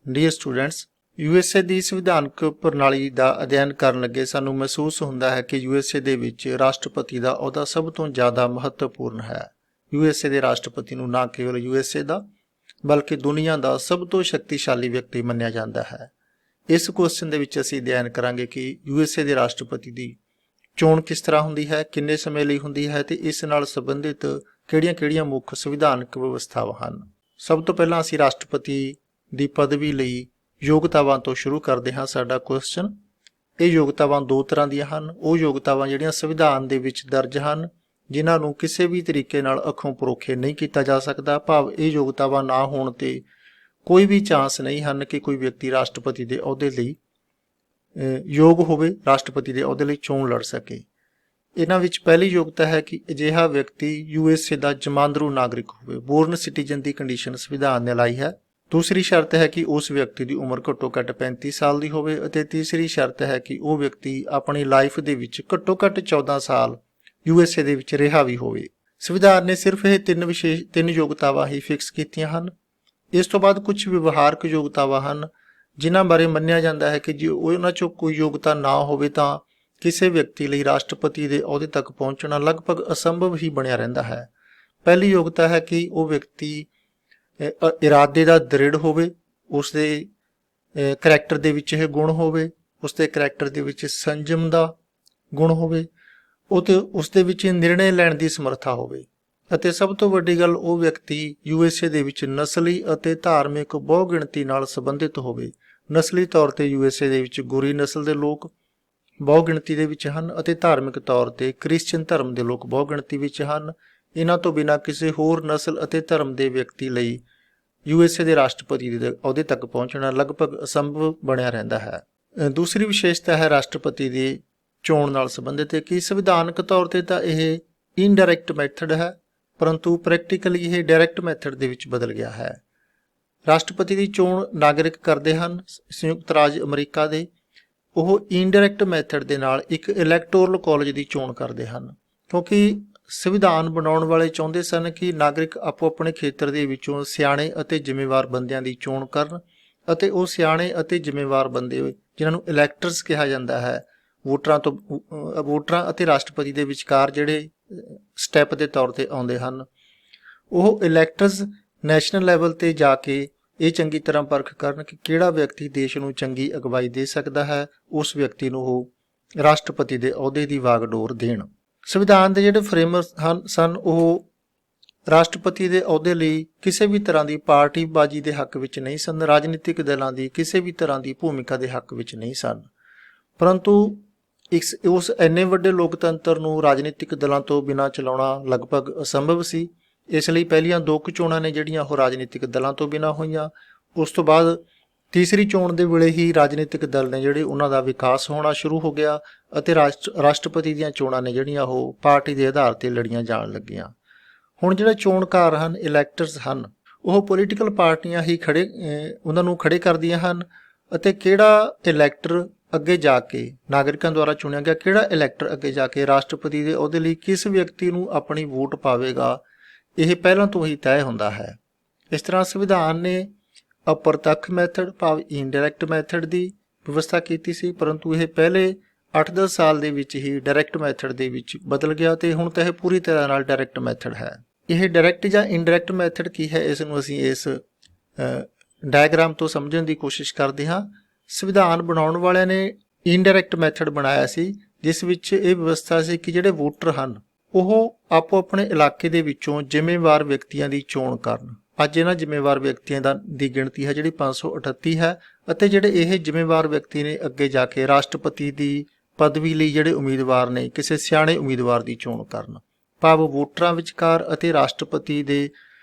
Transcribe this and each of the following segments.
Dear students, USA ਦੀ ਸੰਵਿਧਾਨਕ ਪ੍ਰਣਾਲੀ ਦਾ ਅਧਿਐਨ ਕਰਨ ਲੱਗੇ ਸਾਨੂੰ ਮਹਿਸੂਸ ਹੁੰਦਾ ਹੈ ਕਿ USA ਦੇ ਵਿੱਚ ਰਾਸ਼ਟਰਪਤੀ ਦਾ ਅਹੁਦਾ ਸਭ ਤੋਂ ਜ਼ਿਆਦਾ ਮਹੱਤਵਪੂਰਨ ਹੈ। USA ਦੇ ਰਾਸ਼ਟਰਪਤੀ ਨੂੰ ਨਾ ਕੇਵਲ USA ਦਾ ਬਲਕਿ ਦੁਨੀਆ ਦਾ ਸਭ ਤੋਂ ਸ਼ਕਤੀਸ਼ਾਲੀ ਵਿਅਕਤੀ ਮੰਨਿਆ ਜਾਂਦਾ ਹੈ। ਇਸ ਕੁਐਸਚਨ ਦੇ ਵਿੱਚ ਅਸੀਂ ਅਧਿਐਨ ਕਰਾਂਗੇ ਕਿ USA ਦੇ ਰਾਸ਼ਟਰਪਤੀ ਦੀ ਚੋਣ ਕਿਸ ਤਰ੍ਹਾਂ ਹੁੰਦੀ ਹੈ, ਕਿੰਨੇ ਸਮੇਂ ਲਈ ਹੁੰਦੀ ਹੈ ਤੇ ਇਸ ਨਾਲ ਸੰਬੰਧਿਤ ਕਿਹੜੀਆਂ-ਕਿਹੜੀਆਂ ਮੁੱਖ ਸੰਵਿਧਾਨਕ ਵਿਵਸਥਾਵਾਂ ਹਨ। ਸਭ ਤੋਂ ਪਹਿਲਾਂ ਅਸੀਂ ਰਾਸ਼ਟਰਪਤੀ ਦੀ ਪਦਵੀ ਲਈ ਯੋਗਤਾਵਾਂ ਤੋਂ ਸ਼ੁਰੂ ਕਰਦੇ ਹਾਂ ਸਾਡਾ ਕੁਐਸਚਨ। ਇਹ ਯੋਗਤਾਵਾਂ ਦੋ ਤਰ੍ਹਾਂ ਦੀਆਂ ਹਨ। ਉਹ ਯੋਗਤਾਵਾਂ ਜਿਹੜੀਆਂ ਸੰਵਿਧਾਨ ਦੇ ਵਿੱਚ ਦਰਜ ਹਨ, ਜਿਨ੍ਹਾਂ ਨੂੰ ਕਿਸੇ ਵੀ ਤਰੀਕੇ ਨਾਲ ਅੱਖੋਂ ਪਰੋਖੇ ਨਹੀਂ ਕੀਤਾ ਜਾ ਸਕਦਾ, ਭਾਵ ਇਹ ਯੋਗਤਾਵਾਂ ਨਾ ਹੋਣ ਤੇ ਕੋਈ ਵੀ ਚਾਂਸ ਨਹੀਂ ਹਨ ਕਿ ਕੋਈ ਵਿਅਕਤੀ ਰਾਸ਼ਟਰਪਤੀ ਦੇ ਅਹੁਦੇ ਲਈ ਯੋਗ ਹੋਵੇ, ਰਾਸ਼ਟਰਪਤੀ ਦੇ ਅਹੁਦੇ ਲਈ ਚੋਣ ਲੜ ਸਕੇ। ਇਹਨਾਂ ਵਿੱਚ ਪਹਿਲੀ ਯੋਗਤਾ ਹੈ ਕਿ ਅਜਿਹਾ ਵਿਅਕਤੀ USA ਦਾ ਜਮਾਂਦਰੂ ਨਾਗਰਿਕ ਹੋਵੇ, ਬੋਰਨ ਸਿਟੀਜ਼ਨ ਦੀ ਕੰਡੀਸ਼ਨ ਸੰਵਿਧਾਨ ਨੇ ਲਾਈ ਹੈ। ਦੂਸਰੀ ਸ਼ਰਤ ਹੈ ਕਿ ਉਸ ਵਿਅਕਤੀ ਦੀ ਉਮਰ ਘੱਟੋ-ਘੱਟ 35 ਸਾਲ ਦੀ ਹੋਵੇ ਅਤੇ ਤੀਸਰੀ ਸ਼ਰਤ ਹੈ ਕਿ ਉਹ ਵਿਅਕਤੀ ਆਪਣੀ ਲਾਈਫ ਦੇ ਵਿੱਚ ਘੱਟੋ-ਘੱਟ 14 ਸਾਲ USA ਦੇ ਵਿੱਚ ਰਿਹਾ ਵੀ ਹੋਵੇ। ਸੰਵਿਧਾਨ ਨੇ ਸਿਰਫ ਇਹ ਤਿੰਨ ਯੋਗਤਾਵਾਂ ਹੀ ਫਿਕਸ ਕੀਤੀਆਂ ਹਨ। ਇਸ ਤੋਂ ਬਾਅਦ ਕੁਝ ਵਿਵਹਾਰਕ ਯੋਗਤਾਵਾਂ ਹਨ ਜਿਨ੍ਹਾਂ ਬਾਰੇ ਮੰਨਿਆ ਜਾਂਦਾ ਹੈ ਕਿ ਜੇ ਉਹਨਾਂ 'ਚੋਂ ਕੋਈ ਯੋਗਤਾ ਨਾ ਹੋਵੇ ਤਾਂ ਕਿਸੇ ਵਿਅਕਤੀ ਲਈ ਰਾਸ਼ਟਰਪਤੀ ਦੇ ਅਹੁਦੇ ਤੱਕ ਪਹੁੰਚਣਾ ਲਗਭਗ ਅਸੰਭਵ ਹੀ ਬਣਿਆ ਰਹਿੰਦਾ ਹੈ। ਪਹਿਲੀ ਯੋਗਤਾ ਹੈ ਕਿ ਉਹ ਵਿਅਕਤੀ ਇਰਾਦੇ ਦਾ ਦ੍ਰਿੜ ਹੋਵੇ, ਉਸ ਦੇ ਕਰੈਕਟਰ ਦੇ ਵਿੱਚ ਇਹ ਗੁਣ ਹੋਵੇ, ਉਸ ਦੇ ਕਰੈਕਟਰ ਦੇ ਵਿੱਚ ਸੰਜਮ ਦਾ ਗੁਣ ਹੋਵੇ, ਉਸ ਦੇ ਵਿੱਚ ਨਿਰਣੇ ਲੈਣ ਦੀ ਸਮਰੱਥਾ ਹੋਵੇ ਅਤੇ ਸਭ ਤੋਂ ਵੱਡੀ ਗੱਲ, ਉਹ ਵਿਅਕਤੀ USA ਦੇ ਵਿੱਚ ਨਸਲੀ ਅਤੇ ਧਾਰਮਿਕ ਬਹੁ ਗਿਣਤੀ ਨਾਲ ਸੰਬੰਧਿਤ ਹੋਵੇ। ਨਸਲੀ ਤੌਰ ਤੇ USA ਦੇ ਵਿੱਚ ਗੋਰੀ ਨਸਲ ਦੇ ਲੋਕ ਬਹੁ ਗਿਣਤੀ ਦੇ ਵਿੱਚ ਹਨ ਅਤੇ ਧਾਰਮਿਕ ਤੌਰ ਤੇ ਕ੍ਰਿਸਚੀਅਨ ਧਰਮ ਦੇ ਲੋਕ ਬਹੁ ਗਿਣਤੀ ਵਿੱਚ ਹਨ। ਇਹਨਾਂ ਤੋਂ ਬਿਨਾਂ ਕਿਸੇ ਹੋਰ ਨਸਲ ਅਤੇ ਧਰਮ ਦੇ ਵਿਅਕਤੀ ਲਈ USA ਦੇ ਰਾਸ਼ਟਰਪਤੀ ਦੇ ਅਹੁਦੇ ਤੱਕ ਪਹੁੰਚਣਾ ਲਗਭਗ ਅਸੰਭਵ ਬਣਿਆ ਰਹਿੰਦਾ ਹੈ। ਦੂਸਰੀ ਵਿਸ਼ੇਸ਼ਤਾ ਹੈ ਰਾਸ਼ਟਰਪਤੀ ਦੀ ਚੋਣ ਨਾਲ ਸੰਬੰਧਿਤ ਕਿ ਸੰਵਿਧਾਨਕ ਤੌਰ ਤੇ ਤਾਂ ਇਹ ਇਨਡਾਇਰੈਕਟ ਮੈਥਡ ਹੈ, ਪਰੰਤੂ ਪ੍ਰੈਕਟੀਕਲੀ ਇਹ ਡਾਇਰੈਕਟ ਮੈਥਡ ਦੇ ਵਿੱਚ ਬਦਲ ਗਿਆ ਹੈ। ਰਾਸ਼ਟਰਪਤੀ ਦੀ ਚੋਣ ਨਾਗਰਿਕ ਕਰਦੇ ਹਨ ਸੰਯੁਕਤ ਰਾਜ ਅਮਰੀਕਾ ਦੇ। ਉਹ ਇਨਡਾਇਰੈਕਟ ਮੈਥਡ ਦੇ ਨਾਲ ਇੱਕ ਇਲੈਕਟੋਰਲ ਕਾਲਜ ਦੀ ਚੋਣ ਕਰਦੇ ਹਨ, ਕਿਉਂਕਿ ਸੰਵਿਧਾਨ ਬਣਾਉਣ ਵਾਲੇ ਚਾਹੁੰਦੇ ਸਨ ਕਿ ਨਾਗਰਿਕ ਆਪੋ ਆਪਣੇ ਖੇਤਰ ਦੇ ਵਿੱਚੋਂ ਸਿਆਣੇ ਅਤੇ ਜ਼ਿੰਮੇਵਾਰ ਬੰਦਿਆਂ ਦੀ ਚੋਣ ਕਰਨ ਅਤੇ ਉਹ ਸਿਆਣੇ ਅਤੇ ਜ਼ਿੰਮੇਵਾਰ ਬੰਦੇ ਜਿਨ੍ਹਾਂ ਨੂੰ ਇਲੈਕਟਰਸ ਕਿਹਾ ਜਾਂਦਾ ਹੈ, ਵੋਟਰਾਂ ਅਤੇ ਰਾਸ਼ਟਰਪਤੀ ਦੇ ਵਿਚਕਾਰ ਜਿਹੜੇ ਸਟੈਪ ਦੇ ਤੌਰ ਤੇ ਆਉਂਦੇ ਹਨ, ਉਹ ਇਲੈਕਟਰਸ ਨੈਸ਼ਨਲ ਲੈਵਲ ਤੇ ਜਾ ਕੇ ਇਹ ਚੰਗੀ ਤਰ੍ਹਾਂ ਪਰਖ ਕਰਨ ਕਿ ਕਿਹੜਾ ਵਿਅਕਤੀ ਦੇਸ਼ ਨੂੰ ਚੰਗੀ ਅਗਵਾਈ ਦੇ ਸਕਦਾ ਹੈ, ਉਸ ਵਿਅਕਤੀ ਨੂੰ ਉਹ ਰਾਸ਼ਟਰਪਤੀ ਦੇ ਅਹੁਦੇ ਦੀ ਵਾਗਡੋਰ ਦੇਣ। ਸੰਵਿਧਾਨ ਦੇ ਜਿਹੜੇ ਫਰੇਮਰ ਸਨ ਉਹ ਰਾਸ਼ਟਰਪਤੀ ਦੇ ਅਹੁਦੇ ਲਈ ਕਿਸੇ ਵੀ ਤਰ੍ਹਾਂ ਦੀ ਪਾਰਟੀਬਾਜ਼ੀ ਦੇ ਹੱਕ ਵਿੱਚ ਨਹੀਂ ਸਨ, ਰਾਜਨੀਤਿਕ ਦਲਾਂ ਦੀ ਕਿਸੇ ਵੀ ਤਰ੍ਹਾਂ ਦੀ ਭੂਮਿਕਾ ਦੇ ਹੱਕ ਵਿੱਚ ਨਹੀਂ ਸਨ, ਪਰੰਤੂ ਉਸ ਇੰਨੇ ਵੱਡੇ ਲੋਕਤੰਤਰ ਨੂੰ ਰਾਜਨੀਤਿਕ ਦਲਾਂ ਤੋਂ ਬਿਨਾਂ ਚਲਾਉਣਾ ਲਗਭਗ ਅਸੰਭਵ ਸੀ। ਇਸ ਲਈ ਪਹਿਲੀਆਂ ਦੋ ਕੁ ਚੋਣਾਂ ਨੇ ਜਿਹੜੀਆਂ ਉਹ ਰਾਜਨੀਤਿਕ ਦਲਾਂ ਤੋਂ ਬਿਨਾਂ ਹੋਈਆਂ। ਉਸ ਤੋਂ ਬਾਅਦ ਤੀਸਰੀ ਚੋਣ ਦੇ ਵੇਲੇ ਹੀ ਰਾਜਨੀਤਿਕ ਦਲ ਨੇ ਜਿਹੜੇ ਉਹਨਾਂ ਦਾ ਵਿਕਾਸ ਹੋਣਾ ਸ਼ੁਰੂ ਹੋ ਗਿਆ ਅਤੇ ਰਾਸ਼ਟਰਪਤੀ ਦੀਆਂ ਚੋਣਾਂ ਨੇ ਜਿਹੜੀਆਂ ਉਹ ਪਾਰਟੀ ਦੇ ਆਧਾਰ ਤੇ ਲੜੀਆਂ ਜਾਣ ਲੱਗੀਆਂ। ਹੁਣ ਜਿਹੜੇ ਚੋਣਕਾਰ ਹਨ, ਇਲੈਕਟਰਸ ਹਨ, ਉਹ ਪੋਲੀਟੀਕਲ ਪਾਰਟੀਆਂ ਹੀ ਉਹਨਾਂ ਨੂੰ ਖੜੇ ਕਰਦੀਆਂ ਹਨ ਅਤੇ ਕਿਹੜਾ ਇਲੈਕਟਰ ਅੱਗੇ ਜਾ ਕੇ ਨਾਗਰਿਕਾਂ ਦੁਆਰਾ ਚੁਣਿਆ ਗਿਆ, ਕਿਹੜਾ ਇਲੈਕਟਰ ਅੱਗੇ ਜਾ ਕੇ ਰਾਸ਼ਟਰਪਤੀ ਦੇ ਅਹੁਦੇ ਲਈ ਕਿਸ ਵਿਅਕਤੀ ਨੂੰ ਆਪਣੀ ਵੋਟ ਪਾਵੇਗਾ, ਇਹ ਪਹਿਲਾਂ ਤੋਂ ਹੀ ਤੈਅ ਹੁੰਦਾ ਹੈ। ਇਸ ਤਰ੍ਹਾਂ ਸੰਵਿਧਾਨ ਨੇ ਅਪਰਤੱਖ ਮੈਥਡ ਭਾਵ ਇਨਡਾਇਰੈਕਟ ਮੈਥਡ ਦੀ ਵਿਵਸਥਾ ਕੀਤੀ ਸੀ, ਪਰੰਤੂ ਇਹ ਪਹਿਲੇ 8-10 ਸਾਲ ਦੇ ਵਿੱਚ ਹੀ ਡਾਇਰੈਕਟ ਮੈਥਡ ਦੇ ਵਿੱਚ ਬਦਲ ਗਿਆ ਤੇ ਹੁਣ ਤਾਂ ਇਹ ਪੂਰੀ ਤਰ੍ਹਾਂ ਨਾਲ ਡਾਇਰੈਕਟ ਮੈਥਡ ਹੈ। ਇਹ ਡਾਇਰੈਕਟ ਜਾਂ ਇਨਡਾਇਰੈਕਟ ਮੈਥਡ ਕੀ ਹੈ, ਇਸ ਨੂੰ ਅਸੀਂ ਇਸ ਡਾਇਗਰਾਮ ਤੋਂ ਸਮਝਣ ਦੀ ਕੋਸ਼ਿਸ਼ ਕਰਦੇ ਹਾਂ। ਸੰਵਿਧਾਨ ਬਣਾਉਣ ਵਾਲਿਆਂ ਨੇ ਇਨਡਾਇਰੈਕਟ ਮੈਥਡ ਬਣਾਇਆ ਸੀ, ਜਿਸ ਵਿੱਚ ਇਹ ਵਿਵਸਥਾ ਸੀ ਕਿ ਜਿਹੜੇ ਵੋਟਰ ਹਨ ਉਹ ਆਪੋ ਆਪਣੇ ਇਲਾਕੇ ਦੇ ਵਿੱਚੋਂ ਜ਼ਿੰਮੇਵਾਰ ਵਿਅਕਤੀਆਂ ਦੀ ਚੋਣ ਕਰਨ। ਅੱਜ ਇਹਨਾਂ ਜ਼ਿੰਮੇਵਾਰ ਵਿਅਕਤੀਆਂ ਦੀ ਗਿਣਤੀ ਹੈ ਜਿਹੜੀ 538 ਹੈ ਅਤੇ ਜਿਹੜੇ ਇਹ ਜ਼ਿੰਮੇਵਾਰ ਵਿਅਕਤੀ ਨੇ ਅੱਗੇ ਜਾ ਕੇ ਰਾਸ਼ਟਰਪਤੀ ਦੀ ਪਦਵੀ ਲਈ ਜਿਹੜੇ ਉਮੀਦਵਾਰ ਨੇ ਕਿਸੇ ਸਿਆਣੇ ਉਮੀਦਵਾਰ ਦੀ ਚੋਣ ਕਰਨ, ਭਾਵ ਵੋਟਰਾਂ ਵਿਚਕਾਰ ਅਤੇ ਰਾਸ਼ਟਰਪਤੀ ਦੇ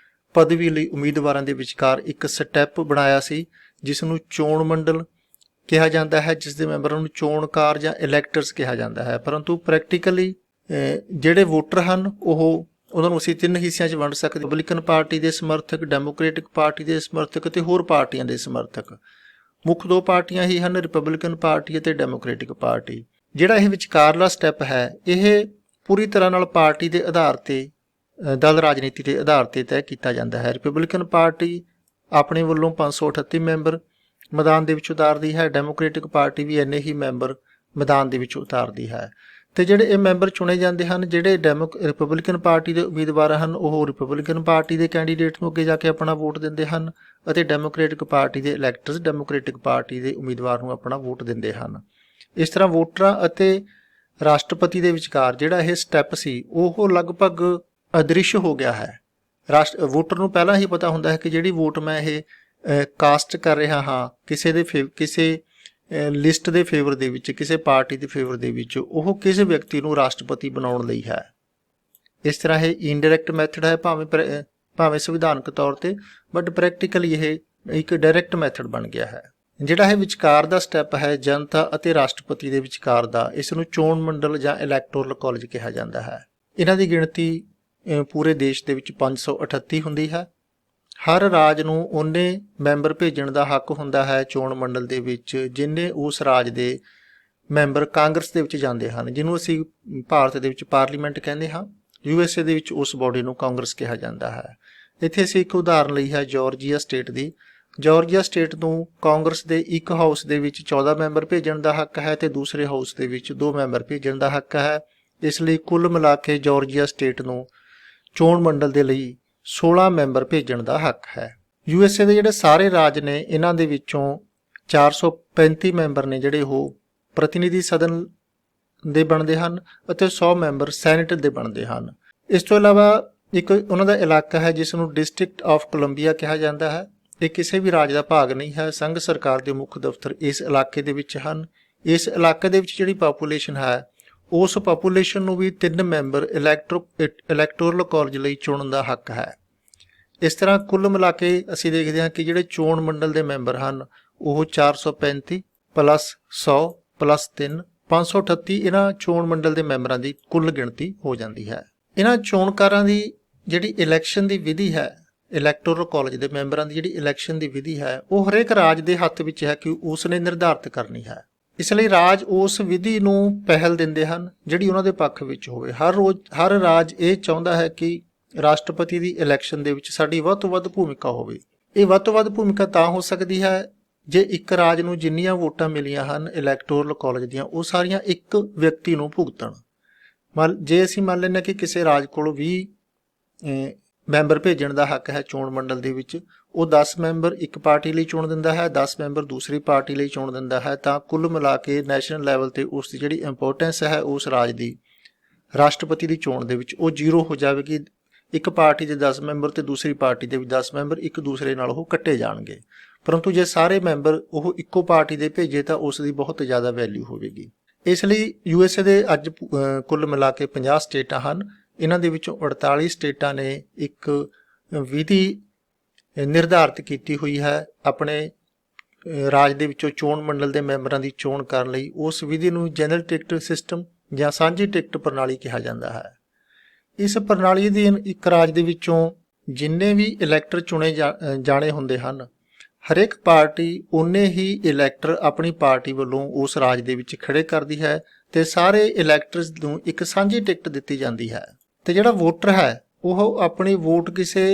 ਪਦਵੀ ਲਈ ਉਮੀਦਵਾਰਾਂ ਦੇ ਵਿਚਕਾਰ ਇੱਕ ਸਟੈਪ ਬਣਾਇਆ ਸੀ ਜਿਸ ਨੂੰ ਚੋਣ ਮੰਡਲ ਕਿਹਾ ਜਾਂਦਾ ਹੈ, ਜਿਸ ਦੇ ਮੈਂਬਰਾਂ ਨੂੰ ਚੋਣਕਾਰ ਜਾਂ ਇਲੈਕਟਰਸ ਕਿਹਾ ਜਾਂਦਾ ਹੈ। ਪਰੰਤੂ ਪ੍ਰੈਕਟੀਕਲੀ ਜਿਹੜੇ ਵੋਟਰ ਹਨ ਉਹਨਾਂ ਨੂੰ ਅਸੀਂ ਤਿੰਨ ਹਿੱਸਿਆਂ 'ਚ ਵੰਡ ਸਕਦੇ, ਰਿਪਬਲਿਕਨ ਪਾਰਟੀ ਦੇ ਸਮਰਥਕ, ਡੈਮੋਕ੍ਰੈਟਿਕ ਪਾਰਟੀ ਦੇ ਸਮਰਥਕ ਅਤੇ ਹੋਰ ਪਾਰਟੀਆਂ ਦੇ ਸਮਰਥਕ। ਮੁੱਖ ਦੋ ਪਾਰਟੀਆਂ ਹੀ ਹਨ, ਰਿਪਬਲਿਕਨ ਪਾਰਟੀ ਅਤੇ ਡੈਮੋਕ੍ਰੈਟਿਕ ਪਾਰਟੀ। ਜਿਹੜਾ ਇਹ ਵਿਚਕਾਰਲਾ ਸਟੈਪ ਹੈ ਇਹ ਪੂਰੀ ਤਰ੍ਹਾਂ ਨਾਲ ਪਾਰਟੀ ਦੇ ਆਧਾਰ ਤੇ, ਦਲ ਰਾਜਨੀਤੀ ਦੇ ਆਧਾਰ ਤੇ ਤੈਅ ਕੀਤਾ ਜਾਂਦਾ ਹੈ। ਰਿਪਬਲਿਕਨ ਪਾਰਟੀ ਆਪਣੇ ਵੱਲੋਂ 538 ਮੈਂਬਰ ਮੈਦਾਨ ਦੇ ਵਿੱਚ ਉਤਾਰਦੀ ਹੈ, ਡੈਮੋਕ੍ਰੈਟਿਕ ਪਾਰਟੀ ਵੀ ਇੰਨੇ ਹੀ ਮੈਂਬਰ ਮੈਦਾਨ ਦੇ ਵਿੱਚ ਉਤਾਰਦੀ ਹੈ। ਤੇ ਜਿਹੜੇ ਇਹ ਮੈਂਬਰ ਚੁਣੇ ਜਾਂਦੇ ਹਨ, ਜਿਹੜੇ ਰਿਪਬਲਿਕਨ ਪਾਰਟੀ ਦੇ ਉਮੀਦਵਾਰ ਹਨ, ਉਹ ਰਿਪਬਲਿਕਨ ਪਾਰਟੀ ਦੇ ਕੈਂਡੀਡੇਟ ਨੂੰ ਅੱਗੇ ਜਾ ਕੇ ਆਪਣਾ ਵੋਟ ਦਿੰਦੇ ਹਨ, ਅਤੇ ਡੈਮੋਕ੍ਰੈਟਿਕ ਪਾਰਟੀ ਦੇ ਇਲੈਕਟਰਸ ਡੈਮੋਕ੍ਰੈਟਿਕ ਪਾਰਟੀ ਦੇ ਉਮੀਦਵਾਰ ਨੂੰ ਆਪਣਾ ਵੋਟ ਦਿੰਦੇ ਹਨ। ਇਸ ਤਰ੍ਹਾਂ ਵੋਟਰਾਂ ਅਤੇ ਰਾਸ਼ਟਰਪਤੀ ਦੇ ਵਿਚਕਾਰ ਜਿਹੜਾ ਇਹ ਸਟੈਪ ਸੀ ਉਹ ਲਗਭਗ ਅਦ੍ਰਿਸ਼ ਹੋ ਗਿਆ ਹੈ। ਵੋਟਰ ਨੂੰ ਪਹਿਲਾਂ ਹੀ ਪਤਾ ਹੁੰਦਾ ਹੈ ਕਿ ਜਿਹੜੀ ਵੋਟ ਮੈਂ ਇਹ ਕਾਸਟ ਕਰ ਰਿਹਾ ਹਾਂ ਕਿਸੇ ਲਿਸਟ ਦੇ ਫੇਵਰ ਦੇ ਵਿੱਚ, ਕਿਸੇ ਪਾਰਟੀ ਦੇ ਫੇਵਰ ਦੇ ਵਿੱਚ, ਉਹ ਕਿਸੇ ਵਿਅਕਤੀ ਨੂੰ ਰਾਸ਼ਟਰਪਤੀ ਬਣਾਉਣ ਲਈ ਹੈ। ਇਸ ਤਰ੍ਹਾਂ ਇਹ ਇਨਡਾਇਰੈਕਟ ਮੈਥਡ ਹੈ, ਭਾਵੇਂ ਸੰਵਿਧਾਨਕ ਤੌਰ ਤੇ, ਬਟ ਪ੍ਰੈਕਟੀਕਲੀ ਇਹ ਇੱਕ ਡਾਇਰੈਕਟ ਮੈਥਡ ਬਣ ਗਿਆ ਹੈ। ਜਿਹੜਾ ਇਹ ਵਿਚਕਾਰ ਦਾ ਸਟੈਪ ਹੈ ਜਨਤਾ ਅਤੇ ਰਾਸ਼ਟਰਪਤੀ ਦੇ ਵਿਚਕਾਰ ਦਾ, ਇਸ ਨੂੰ ਚੋਣ ਮੰਡਲ ਜਾਂ ਇਲੈਕਟੋਰਲ ਕਾਲਜ ਕਿਹਾ ਜਾਂਦਾ ਹੈ। ਇਹਨਾਂ ਦੀ ਗਿਣਤੀ ਪੂਰੇ ਦੇਸ਼ ਦੇ ਵਿੱਚ 538 ਹੁੰਦੀ ਹੈ। ਹਰ ਰਾਜ ਨੂੰ ਉਹਨੇ ਮੈਂਬਰ ਭੇਜਣ ਦਾ ਹੱਕ ਹੁੰਦਾ ਹੈ ਚੋਣ ਮੰਡਲ ਦੇ ਵਿੱਚ, ਜਿੰਨੇ ਉਸ ਰਾਜ ਦੇ ਮੈਂਬਰ ਕਾਂਗਰਸ ਦੇ ਵਿੱਚ ਜਾਂਦੇ ਹਨ, ਜਿਹਨੂੰ ਅਸੀਂ ਭਾਰਤ ਦੇ ਵਿੱਚ ਪਾਰਲੀਮੈਂਟ ਕਹਿੰਦੇ ਹਾਂ। USA ਦੇ ਵਿੱਚ ਉਸ ਬੋਡੀ ਨੂੰ ਕਾਂਗਰਸ ਕਿਹਾ ਜਾਂਦਾ ਹੈ। ਇੱਥੇ ਅਸੀਂ ਇੱਕ ਉਦਾਹਰਨ ਲਈ ਹੈ ਜਾਰਜੀਆ ਸਟੇਟ ਦੀ। ਜਾਰਜੀਆ ਸਟੇਟ ਨੂੰ ਕਾਂਗਰਸ ਦੇ ਇੱਕ ਹਾਊਸ ਦੇ ਵਿੱਚ 14 ਮੈਂਬਰ ਭੇਜਣ ਦਾ ਹੱਕ ਹੈ ਤੇ ਦੂਸਰੇ ਹਾਊਸ ਦੇ ਵਿੱਚ 2 ਮੈਂਬਰ ਭੇਜਣ ਦਾ ਹੱਕ ਹੈ। ਇਸ ਲਈ ਕੁੱਲ ਮਿਲਾ ਕੇ ਜਾਰਜੀਆ ਸਟੇਟ ਨੂੰ ਚੋਣ ਮੰਡਲ ਦੇ ਲਈ 16 ਮੈਂਬਰ ਭੇਜਣ ਦਾ ਹੱਕ ਹੈ। USA ਦੇ ਜਿਹੜੇ ਸਾਰੇ ਰਾਜ ਨੇ, ਇਹਨਾਂ ਦੇ ਵਿੱਚੋਂ 435 ਮੈਂਬਰ ਨੇ ਜਿਹੜੇ ਉਹ ਪ੍ਰਤੀਨਿਧੀ ਸਦਨ ਦੇ ਬਣਦੇ ਹਨ ਅਤੇ 100 ਮੈਂਬਰ ਸੈਨੇਟ ਦੇ ਬਣਦੇ ਹਨ। ਇਸ ਤੋਂ ਇਲਾਵਾ ਇੱਕ ਉਹਨਾਂ ਦਾ ਇਲਾਕਾ ਹੈ ਜਿਸ ਨੂੰ ਡਿਸਟ੍ਰਿਕਟ ਆਫ ਕੋਲੰਬੀਆ ਕਿਹਾ ਜਾਂਦਾ ਹੈ। ਇਹ ਕਿਸੇ ਵੀ ਰਾਜ ਦਾ ਭਾਗ ਨਹੀਂ ਹੈ। ਸੰਘ ਸਰਕਾਰ ਦੇ ਮੁੱਖ ਦਫ਼ਤਰ ਇਸ ਇਲਾਕੇ ਦੇ ਵਿੱਚ ਹਨ। ਇਸ ਇਲਾਕੇ ਦੇ ਵਿੱਚ ਜਿਹੜੀ ਪਾਪੂਲੇਸ਼ਨ ਹੈ, ਉਸ ਪਾਪੂਲੇਸ਼ਨ ਨੂੰ ਵੀ 3 ਮੈਂਬਰ ਇਲੈਕਟੋਰਲ ਕਾਲਜ ਲਈ ਚੁਣਨ ਦਾ ਹੱਕ ਹੈ। ਇਸ ਤਰ੍ਹਾਂ ਕੁੱਲ ਮਿਲਾ ਕੇ ਅਸੀਂ ਦੇਖਦੇ ਹਾਂ ਕਿ ਜਿਹੜੇ ਚੋਣ ਮੰਡਲ ਦੇ ਮੈਂਬਰ ਹਨ ਉਹ 435 ਪਲੱਸ 100 ਪਲੱਸ 3 538 ਇਹਨਾਂ ਚੋਣ ਮੰਡਲ ਦੇ ਮੈਂਬਰਾਂ ਦੀ ਕੁੱਲ ਗਿਣਤੀ ਹੋ ਜਾਂਦੀ ਹੈ। ਇਹਨਾਂ ਚੋਣਕਾਰਾਂ ਦੀ ਜਿਹੜੀ ਇਲੈਕਸ਼ਨ ਦੀ ਵਿਧੀ ਹੈ, ਇਲੈਕਟੋਰਲ ਕਾਲਜ ਦੇ ਮੈਂਬਰਾਂ ਦੀ ਜਿਹੜੀ ਇਲੈਕਸ਼ਨ ਦੀ ਵਿਧੀ ਹੈ, ਉਹ ਹਰੇਕ ਰਾਜ ਦੇ ਹੱਥ ਵਿੱਚ ਹੈ ਕਿ ਉਸ ਨੇ ਨਿਰਧਾਰਿਤ ਕਰਨੀ ਹੈ। ਇਸ ਲਈ ਰਾਜ ਉਸ ਵਿਧੀ ਨੂੰ ਪਹਿਲ ਦਿੰਦੇ ਹਨ ਜਿਹੜੀ ਉਹਨਾਂ ਦੇ ਪੱਖ ਵਿੱਚ ਹੋਵੇ। ਹਰ ਰਾਜ ਇਹ ਚਾਹੁੰਦਾ ਹੈ ਕਿ ਰਾਸ਼ਟਰਪਤੀ ਦੀ ਇਲੈਕਸ਼ਨ ਦੇ ਵਿੱਚ ਸਾਡੀ ਵੱਧ ਤੋਂ ਵੱਧ ਭੂਮਿਕਾ ਹੋਵੇ। ਇਹ ਵੱਧ ਤੋਂ ਵੱਧ ਭੂਮਿਕਾ ਤਾਂ ਹੋ ਸਕਦੀ ਹੈ ਜੇ ਇੱਕ ਰਾਜ ਨੂੰ ਜਿੰਨੀਆਂ ਵੋਟਾਂ ਮਿਲੀਆਂ ਹਨ ਇਲੈਕਟੋਰਲ ਕਾਲਜ ਦੀਆਂ, ਉਹ ਸਾਰੀਆਂ ਇੱਕ ਵਿਅਕਤੀ ਨੂੰ ਭੁਗਤਣ। ਜੇ ਅਸੀਂ ਮੰਨ ਲੈਂਦੇ ਕਿ ਕਿਸੇ ਰਾਜ ਕੋਲ 20 ਮੈਂਬਰ ਭੇਜਣ ਦਾ ਹੱਕ ਹੈ ਚੋਣ ਮੰਡਲ ਦੇ ਵਿੱਚ, ਉਹ 10 ਮੈਂਬਰ ਇੱਕ ਪਾਰਟੀ ਲਈ ਚੁਣ ਦਿੰਦਾ ਹੈ, 10 ਮੈਂਬਰ ਦੂਸਰੀ ਪਾਰਟੀ ਲਈ ਚੁਣ ਦਿੰਦਾ ਹੈ, ਤਾਂ ਕੁੱਲ ਮਿਲਾ ਕੇ ਨੈਸ਼ਨਲ ਲੈਵਲ ਤੇ ਉਸ ਦੀ ਜਿਹੜੀ ਇੰਪੋਰਟੈਂਸ ਹੈ ਉਸ ਰਾਜ ਦੀ ਰਾਸ਼ਟਰਪਤੀ ਦੀ ਚੋਣ ਦੇ ਵਿੱਚ ਉਹ 0 ਹੋ ਜਾਵੇਗੀ। ਇੱਕ ਪਾਰਟੀ ਦੇ 10 ਮੈਂਬਰ ਤੇ ਦੂਸਰੀ ਪਾਰਟੀ ਦੇ ਵੀ 10 ਮੈਂਬਰ ਇੱਕ ਦੂਸਰੇ ਨਾਲ ਉਹ ਕੱਟੇ ਜਾਣਗੇ। ਪਰੰਤੂ ਜੇ ਸਾਰੇ ਮੈਂਬਰ ਉਹ ਇੱਕੋ ਪਾਰਟੀ ਦੇ ਭੇਜੇ ਤਾਂ ਉਸ ਦੀ ਬਹੁਤ ਜ਼ਿਆਦਾ ਵੈਲਿਊ ਹੋਵੇਗੀ। ਇਸ ਲਈ USA ਦੇ ਅੱਜ ਕੁੱਲ ਮਿਲਾ ਕੇ 50 ਸਟੇਟਾਂ ਹਨ। ਇਹਨਾਂ ਦੇ ਵਿੱਚੋਂ 48 ਸਟੇਟਾਂ ਨੇ ਇੱਕ ਵਿਧੀ ਨਿਰਧਾਰਿਤ ਕੀਤੀ ਹੋਈ ਹੈ ਆਪਣੇ ਰਾਜ ਦੇ ਵਿੱਚੋਂ ਚੋਣ ਮੰਡਲ ਦੇ ਮੈਂਬਰਾਂ ਦੀ ਚੋਣ ਕਰਨ ਲਈ। ਉਸ ਵਿਧੀ ਨੂੰ ਜਨਰਲ ਟਿਕਟ ਸਿਸਟਮ ਜਾਂ ਸਾਂਝੀ ਟਿਕਟ ਪ੍ਰਣਾਲੀ ਕਿਹਾ ਜਾਂਦਾ ਹੈ। ਇਸ ਪ੍ਰਣਾਲੀ ਦੇ ਇੱਕ ਰਾਜ ਦੇ ਵਿੱਚੋਂ ਜਿੰਨੇ ਵੀ ਇਲੈਕਟਰ ਚੁਣੇ ਜਾਣੇ ਹੁੰਦੇ ਹਨ, ਹਰੇਕ ਪਾਰਟੀ ਉਨੇ ਹੀ ਇਲੈਕਟਰ ਆਪਣੀ ਪਾਰਟੀ ਵੱਲੋਂ ਉਸ ਰਾਜ ਦੇ ਵਿੱਚ ਖੜੇ ਕਰਦੀ ਹੈ ਤੇ ਸਾਰੇ ਇਲੈਕਟਰਸ ਨੂੰ ਇੱਕ ਸਾਂਝੀ ਟਿਕਟ ਦਿੱਤੀ ਜਾਂਦੀ ਹੈ। ਤੇ ਜਿਹੜਾ ਵੋਟਰ ਹੈ ਉਹ ਆਪਣੀ ਵੋਟ ਕਿਸੇ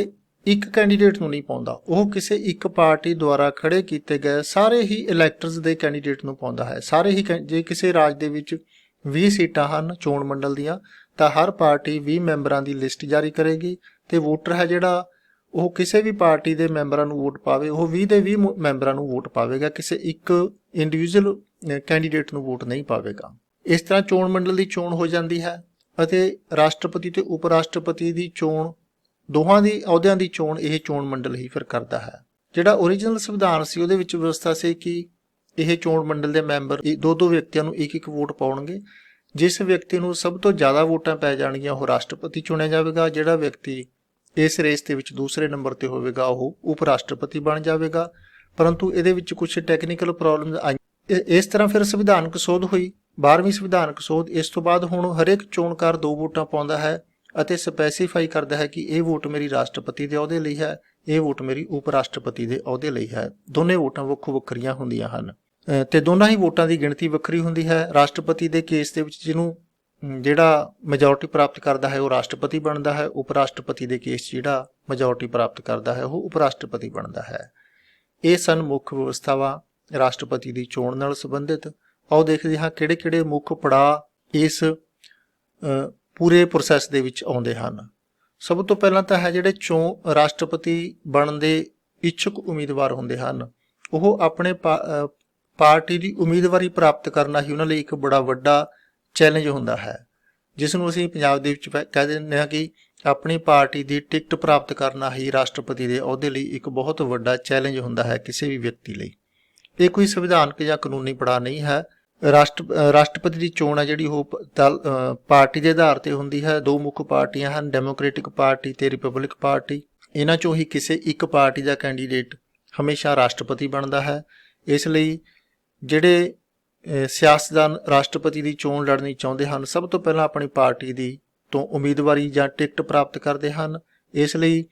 ਇੱਕ ਕੈਂਡੀਡੇਟ ਨੂੰ ਨਹੀਂ ਪਾਉਂਦਾ, ਉਹ ਕਿਸੇ ਇੱਕ ਪਾਰਟੀ ਦੁਆਰਾ ਖੜੇ ਕੀਤੇ ਗਏ ਸਾਰੇ ਹੀ ਇਲੈਕਟਰਸ ਦੇ ਕੈਂਡੀਡੇਟ ਨੂੰ ਪਾਉਂਦਾ ਹੈ। ਸਾਰੇ ਹੀ ਜੇ ਕਿਸੇ ਰਾਜ ਦੇ ਵਿੱਚ 20 ਸੀਟਾਂ ਹਨ ਚੋਣ ਮੰਡਲ ਦੀਆਂ, ਤਾਂ ਹਰ ਪਾਰਟੀ 20 ਮੈਂਬਰਾਂ ਦੀ ਲਿਸਟ ਜਾਰੀ ਕਰੇਗੀ ਤੇ ਵੋਟਰ ਹੈ ਜਿਹੜਾ ਉਹ ਕਿਸੇ ਵੀ ਪਾਰਟੀ ਦੇ ਮੈਂਬਰਾਂ ਨੂੰ ਵੋਟ ਪਾਵੇ, ਉਹ 20 ਦੇ 20 ਮੈਂਬਰਾਂ ਨੂੰ ਵੋਟ ਪਾਵੇਗਾ, ਕਿਸੇ ਇੱਕ ਇੰਡੀਵਿਜੂਅਲ ਕੈਂਡੀਡੇਟ ਨੂੰ ਵੋਟ ਨਹੀਂ ਪਾਵੇਗਾ। ਇਸ ਤਰ੍ਹਾਂ ਚੋਣ ਮੰਡਲ ਦੀ ਚੋਣ ਹੋ ਜਾਂਦੀ ਹੈ ਅਤੇ ਰਾਸ਼ਟਰਪਤੀ ਤੇ ਉਪ ਰਾਸ਼ਟਰਪਤੀ ਦੀ ਚੋਣ, ਦੋਹਾਂ ਦੀ ਅਹੁਦਿਆਂ ਦੀ ਚੋਣ ਇਹ ਚੋਣ ਮੰਡਲ ਹੀ ਫਿਰ ਕਰਦਾ ਹੈ। ਜਿਹੜਾ ਓਰੀਜਨਲ ਸੰਵਿਧਾਨ ਸੀ ਉਹਦੇ ਵਿੱਚ ਵਿਵਸਥਾ ਸੀ ਕਿ ਇਹ ਚੋਣ ਮੰਡਲ ਦੇ ਮੈਂਬਰ 2-2 ਵਿਅਕਤੀਆਂ ਨੂੰ ਇੱਕ ਵੋਟ ਪਾਉਣਗੇ। ਜਿਸ ਵਿਅਕਤੀ ਨੂੰ ਸਭ ਤੋਂ ਜ਼ਿਆਦਾ ਵੋਟਾਂ ਪੈ ਜਾਣਗੀਆਂ ਉਹ ਰਾਸ਼ਟਰਪਤੀ ਚੁਣਿਆ ਜਾਵੇਗਾ। ਜਿਹੜਾ ਵਿਅਕਤੀ ਇਸ ਰੇਸ ਦੇ ਵਿੱਚ ਦੂਸਰੇ ਨੰਬਰ ਤੇ ਹੋਵੇਗਾ ਉਹ ਉਪ ਰਾਸ਼ਟਰਪਤੀ ਬਣ ਜਾਵੇਗਾ। ਪਰੰਤੂ ਇਹਦੇ ਵਿੱਚ ਕੁਝ ਟੈਕਨੀਕਲ ਪ੍ਰੋਬਲਮਸ ਆਈਆਂ। ਇਸ ਤਰ੍ਹਾਂ ਫਿਰ ਸੰਵਿਧਾਨਕ ਸੋਧ ਹੋਈ, 12ਵੀਂ ਸੰਵਿਧਾਨਕ ਸੋਧ। ਇਸ ਤੋਂ ਬਾਅਦ ਹੁਣ ਹਰੇਕ ਚੋਣਕਾਰ 2 ਵੋਟਾਂ ਪਾਉਂਦਾ ਹੈ ਅਤੇ ਸਪੈਸੀਫਾਈ ਕਰਦਾ ਹੈ ਕਿ ਇਹ ਵੋਟ ਮੇਰੀ ਰਾਸ਼ਟਰਪਤੀ ਦੇ ਅਹੁਦੇ ਲਈ ਹੈ, ਇਹ ਵੋਟ ਮੇਰੀ ਉਪ ਰਾਸ਼ਟਰਪਤੀ ਦੇ ਅਹੁਦੇ ਲਈ ਹੈ। ਦੋਨੇ ਵੋਟਾਂ ਵੱਖੋ ਵੱਖਰੀਆਂ ਹੁੰਦੀਆਂ ਹਨ ਤੇ ਦੋਨਾਂ ਹੀ ਵੋਟਾਂ ਦੀ ਗਿਣਤੀ ਵੱਖਰੀ ਹੁੰਦੀ ਹੈ। ਰਾਸ਼ਟਰਪਤੀ ਦੇ ਕੇਸ ਦੇ ਵਿੱਚ ਜਿਹਨੂੰ ਜਿਹੜਾ ਮੈਜੋਰਟੀ ਪ੍ਰਾਪਤ ਕਰਦਾ ਹੈ ਉਹ ਰਾਸ਼ਟਰਪਤੀ ਬਣਦਾ ਹੈ। ਉਪ ਰਾਸ਼ਟਰਪਤੀ ਦੇ ਕੇਸ 'ਚ ਜਿਹੜਾ ਮੈਜੋਰਟੀ ਪ੍ਰਾਪਤ ਕਰਦਾ ਹੈ ਉਹ ਉਪ ਰਾਸ਼ਟਰਪਤੀ ਬਣਦਾ ਹੈ। ਇਹ ਸਨ ਮੁੱਖ ਵਿਵਸਥਾਵਾਂ ਰਾਸ਼ਟਰਪਤੀ ਦੀ ਚੋਣ ਨਾਲ ਸੰਬੰਧਿਤ। ਆਓ ਦੇਖਦੇ ਹਾਂ ਕਿਹੜੇ-ਕਿਹੜੇ ਮੁੱਖ ਪੜਾਅ ਇਸ ਪੂਰੇ ਪ੍ਰੋਸੈਸ ਦੇ ਵਿੱਚ ਆਉਂਦੇ ਹਨ। ਸਭ ਤੋਂ ਪਹਿਲਾਂ ਤਾਂ ਹੈ ਜਿਹੜੇ ਰਾਸ਼ਟਰਪਤੀ ਬਣਨ ਦੇ ਇੱਛੁਕ ਉਮੀਦਵਾਰ ਹੁੰਦੇ ਹਨ, ਉਹ ਆਪਣੇ ਪਾਰਟੀ ਦੀ ਉਮੀਦਵਾਰੀ ਪ੍ਰਾਪਤ ਕਰਨਾ ਹੀ ਉਹਨਾਂ ਲਈ ਇੱਕ ਬੜਾ ਵੱਡਾ ਚੈਲੰਜ ਹੁੰਦਾ ਹੈ, ਜਿਸ ਨੂੰ ਅਸੀਂ ਪੰਜਾਬ ਦੇ ਵਿੱਚ ਕਹਿ ਦਿੰਦੇ ਹਾਂ ਕਿ ਆਪਣੀ ਪਾਰਟੀ ਦੀ ਟਿਕਟ ਪ੍ਰਾਪਤ ਕਰਨਾ ਹੀ ਰਾਸ਼ਟਰਪਤੀ ਦੇ ਅਹੁਦੇ ਲਈ ਇੱਕ ਬਹੁਤ ਵੱਡਾ ਚੈਲੰਜ ਹੁੰਦਾ ਹੈ ਕਿਸੇ ਵੀ ਵਿਅਕਤੀ ਲਈ। ਇਹ ਕੋਈ ਸੰਵਿਧਾਨਕ ਜਾਂ ਕਾਨੂੰਨੀ ਪੜਾਅ ਨਹੀਂ ਹੈ। ਰਾਸ਼ਟਰਪਤੀ ਦੀ ਚੋਣ ਹੈ ਜਿਹੜੀ ਉਹ ਪਾਰਟੀ ਦੇ ਆਧਾਰ ਤੇ ਹੁੰਦੀ ਹੈ। ਦੋ ਮੁੱਖ ਪਾਰਟੀਆਂ ਹਨ, ਡੈਮੋਕ੍ਰੈਟਿਕ ਪਾਰਟੀ ਤੇ ਰਿਪਬਲਿਕ ਪਾਰਟੀ। ਇਹਨਾਂ ਚੋਂ ਹੀ ਕਿਸੇ ਇੱਕ ਪਾਰਟੀ ਦਾ ਕੈਂਡੀਡੇਟ ਹਮੇਸ਼ਾ ਰਾਸ਼ਟਰਪਤੀ ਬਣਦਾ ਹੈ। ਇਸ ਲਈ ਜਿਹੜੇ ਸਿਆਸਤਦਾਨ ਰਾਸ਼ਟਰਪਤੀ ਦੀ ਚੋਣ ਲੜਨੀ ਚਾਹੁੰਦੇ ਹਨ, ਸਭ ਤੋਂ ਪਹਿਲਾਂ ਆਪਣੀ ਪਾਰਟੀ ਦੀ ਤੋਂ ਉਮੀਦਵਾਰੀ ਜਾਂ ਟਿਕਟ ਪ੍ਰਾਪਤ ਕਰਦੇ ਹਨ। ਇਸ ਲਈ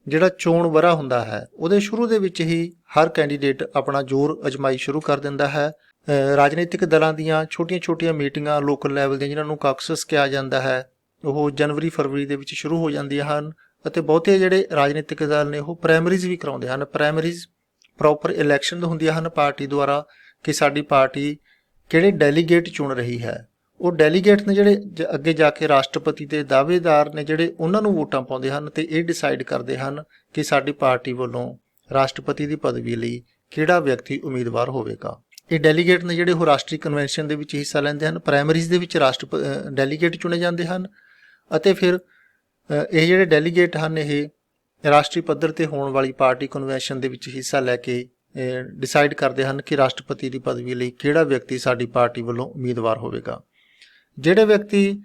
ਜਿਹੜਾ ਚੋਣ ਵਰ੍ਹਾ ਹੁੰਦਾ ਹੈ ਉਹਦੇ ਸ਼ੁਰੂ ਦੇ ਵਿੱਚ ਹੀ ਹਰ ਕੈਂਡੀਡੇਟ ਆਪਣਾ ਜ਼ੋਰ ਅਜਮਾਈ ਸ਼ੁਰੂ ਕਰ ਦਿੰਦਾ ਹੈ। ਰਾਜਨੀਤਿਕ ਦਲਾਂ ਦੀਆਂ ਛੋਟੀਆਂ-ਛੋਟੀਆਂ ਮੀਟਿੰਗਾਂ ਲੋਕਲ ਲੈਵਲ ਦੀਆਂ, ਜਿਹਨਾਂ ਨੂੰ ਕਾਕਸਸ ਕਿਹਾ ਜਾਂਦਾ ਹੈ, ਉਹ ਜਨਵਰੀ-ਫਰਵਰੀ ਦੇ ਵਿੱਚ ਸ਼ੁਰੂ ਹੋ ਜਾਂਦੀਆਂ ਹਨ ਅਤੇ ਬਹੁਤੇ ਜਿਹੜੇ ਰਾਜਨੀਤਿਕ ਦਲ ਨੇ ਉਹ ਪ੍ਰਾਇਮਰੀਜ਼ ਵੀ ਕਰਾਉਂਦੇ ਹਨ। ਪ੍ਰਾਇਮਰੀਜ਼ ਪ੍ਰੋਪਰ ਇਲੈਕਸ਼ਨ ਹੁੰਦੀਆਂ ਹਨ ਪਾਰਟੀ ਦੁਆਰਾ ਕਿ ਸਾਡੀ ਪਾਰਟੀ ਕਿਹੜੇ ਡੈਲੀਗੇਟ ਚੁਣ ਰਹੀ ਹੈ। ਉਹ ਡੈਲੀਗੇਟ ਨੇ ਜਿਹੜੇ ਅੱਗੇ ਜਾ ਕੇ ਰਾਸ਼ਟਰਪਤੀ ਦੇ ਦਾਅਵੇਦਾਰ ਨੇ ਜਿਹੜੇ ਉਹਨਾਂ ਨੂੰ ਵੋਟਾਂ ਪਾਉਂਦੇ ਹਨ ਤੇ ਇਹ ਡਿਸਾਈਡ ਕਰਦੇ ਹਨ ਕਿ ਸਾਡੀ ਪਾਰਟੀ ਵੱਲੋਂ ਰਾਸ਼ਟਰਪਤੀ ਦੀ ਪਦਵੀ ਲਈ ਕਿਹੜਾ ਵਿਅਕਤੀ ਉਮੀਦਵਾਰ ਹੋਵੇਗਾ। ਇਹ ਡੈਲੀਗੇਟ ਨੇ ਜਿਹੜੇ ਉਹ ਰਾਸ਼ਟਰੀ ਕਨਵੈਨਸ਼ਨ ਦੇ ਵਿੱਚ ਹਿੱਸਾ ਲੈਂਦੇ ਹਨ। ਪ੍ਰਾਇਮਰੀਜ਼ ਦੇ ਵਿੱਚ ਡੈਲੀਗੇਟ ਚੁਣੇ ਜਾਂਦੇ ਹਨ ਅਤੇ ਫਿਰ ਇਹ ਜਿਹੜੇ ਡੈਲੀਗੇਟ ਹਨ ਇਹ ਰਾਸ਼ਟਰੀ ਪੱਧਰ ਤੇ ਹੋਣ ਵਾਲੀ ਪਾਰਟੀ ਕਨਵੈਨਸ਼ਨ ਦੇ ਵਿੱਚ ਹਿੱਸਾ ਲੈ ਕੇ ਡਿਸਾਈਡ ਕਰਦੇ ਹਨ ਕਿ ਰਾਸ਼ਟਰਪਤੀ ਦੀ ਪਦਵੀ ਲਈ ਕਿਹੜਾ ਵਿਅਕਤੀ ਸਾਡੀ ਪਾਰਟੀ ਵੱਲੋਂ ਉਮੀਦਵਾਰ ਹੋਵੇਗਾ। ਜਿਹੜੇ ਵਿਅਕਤੀ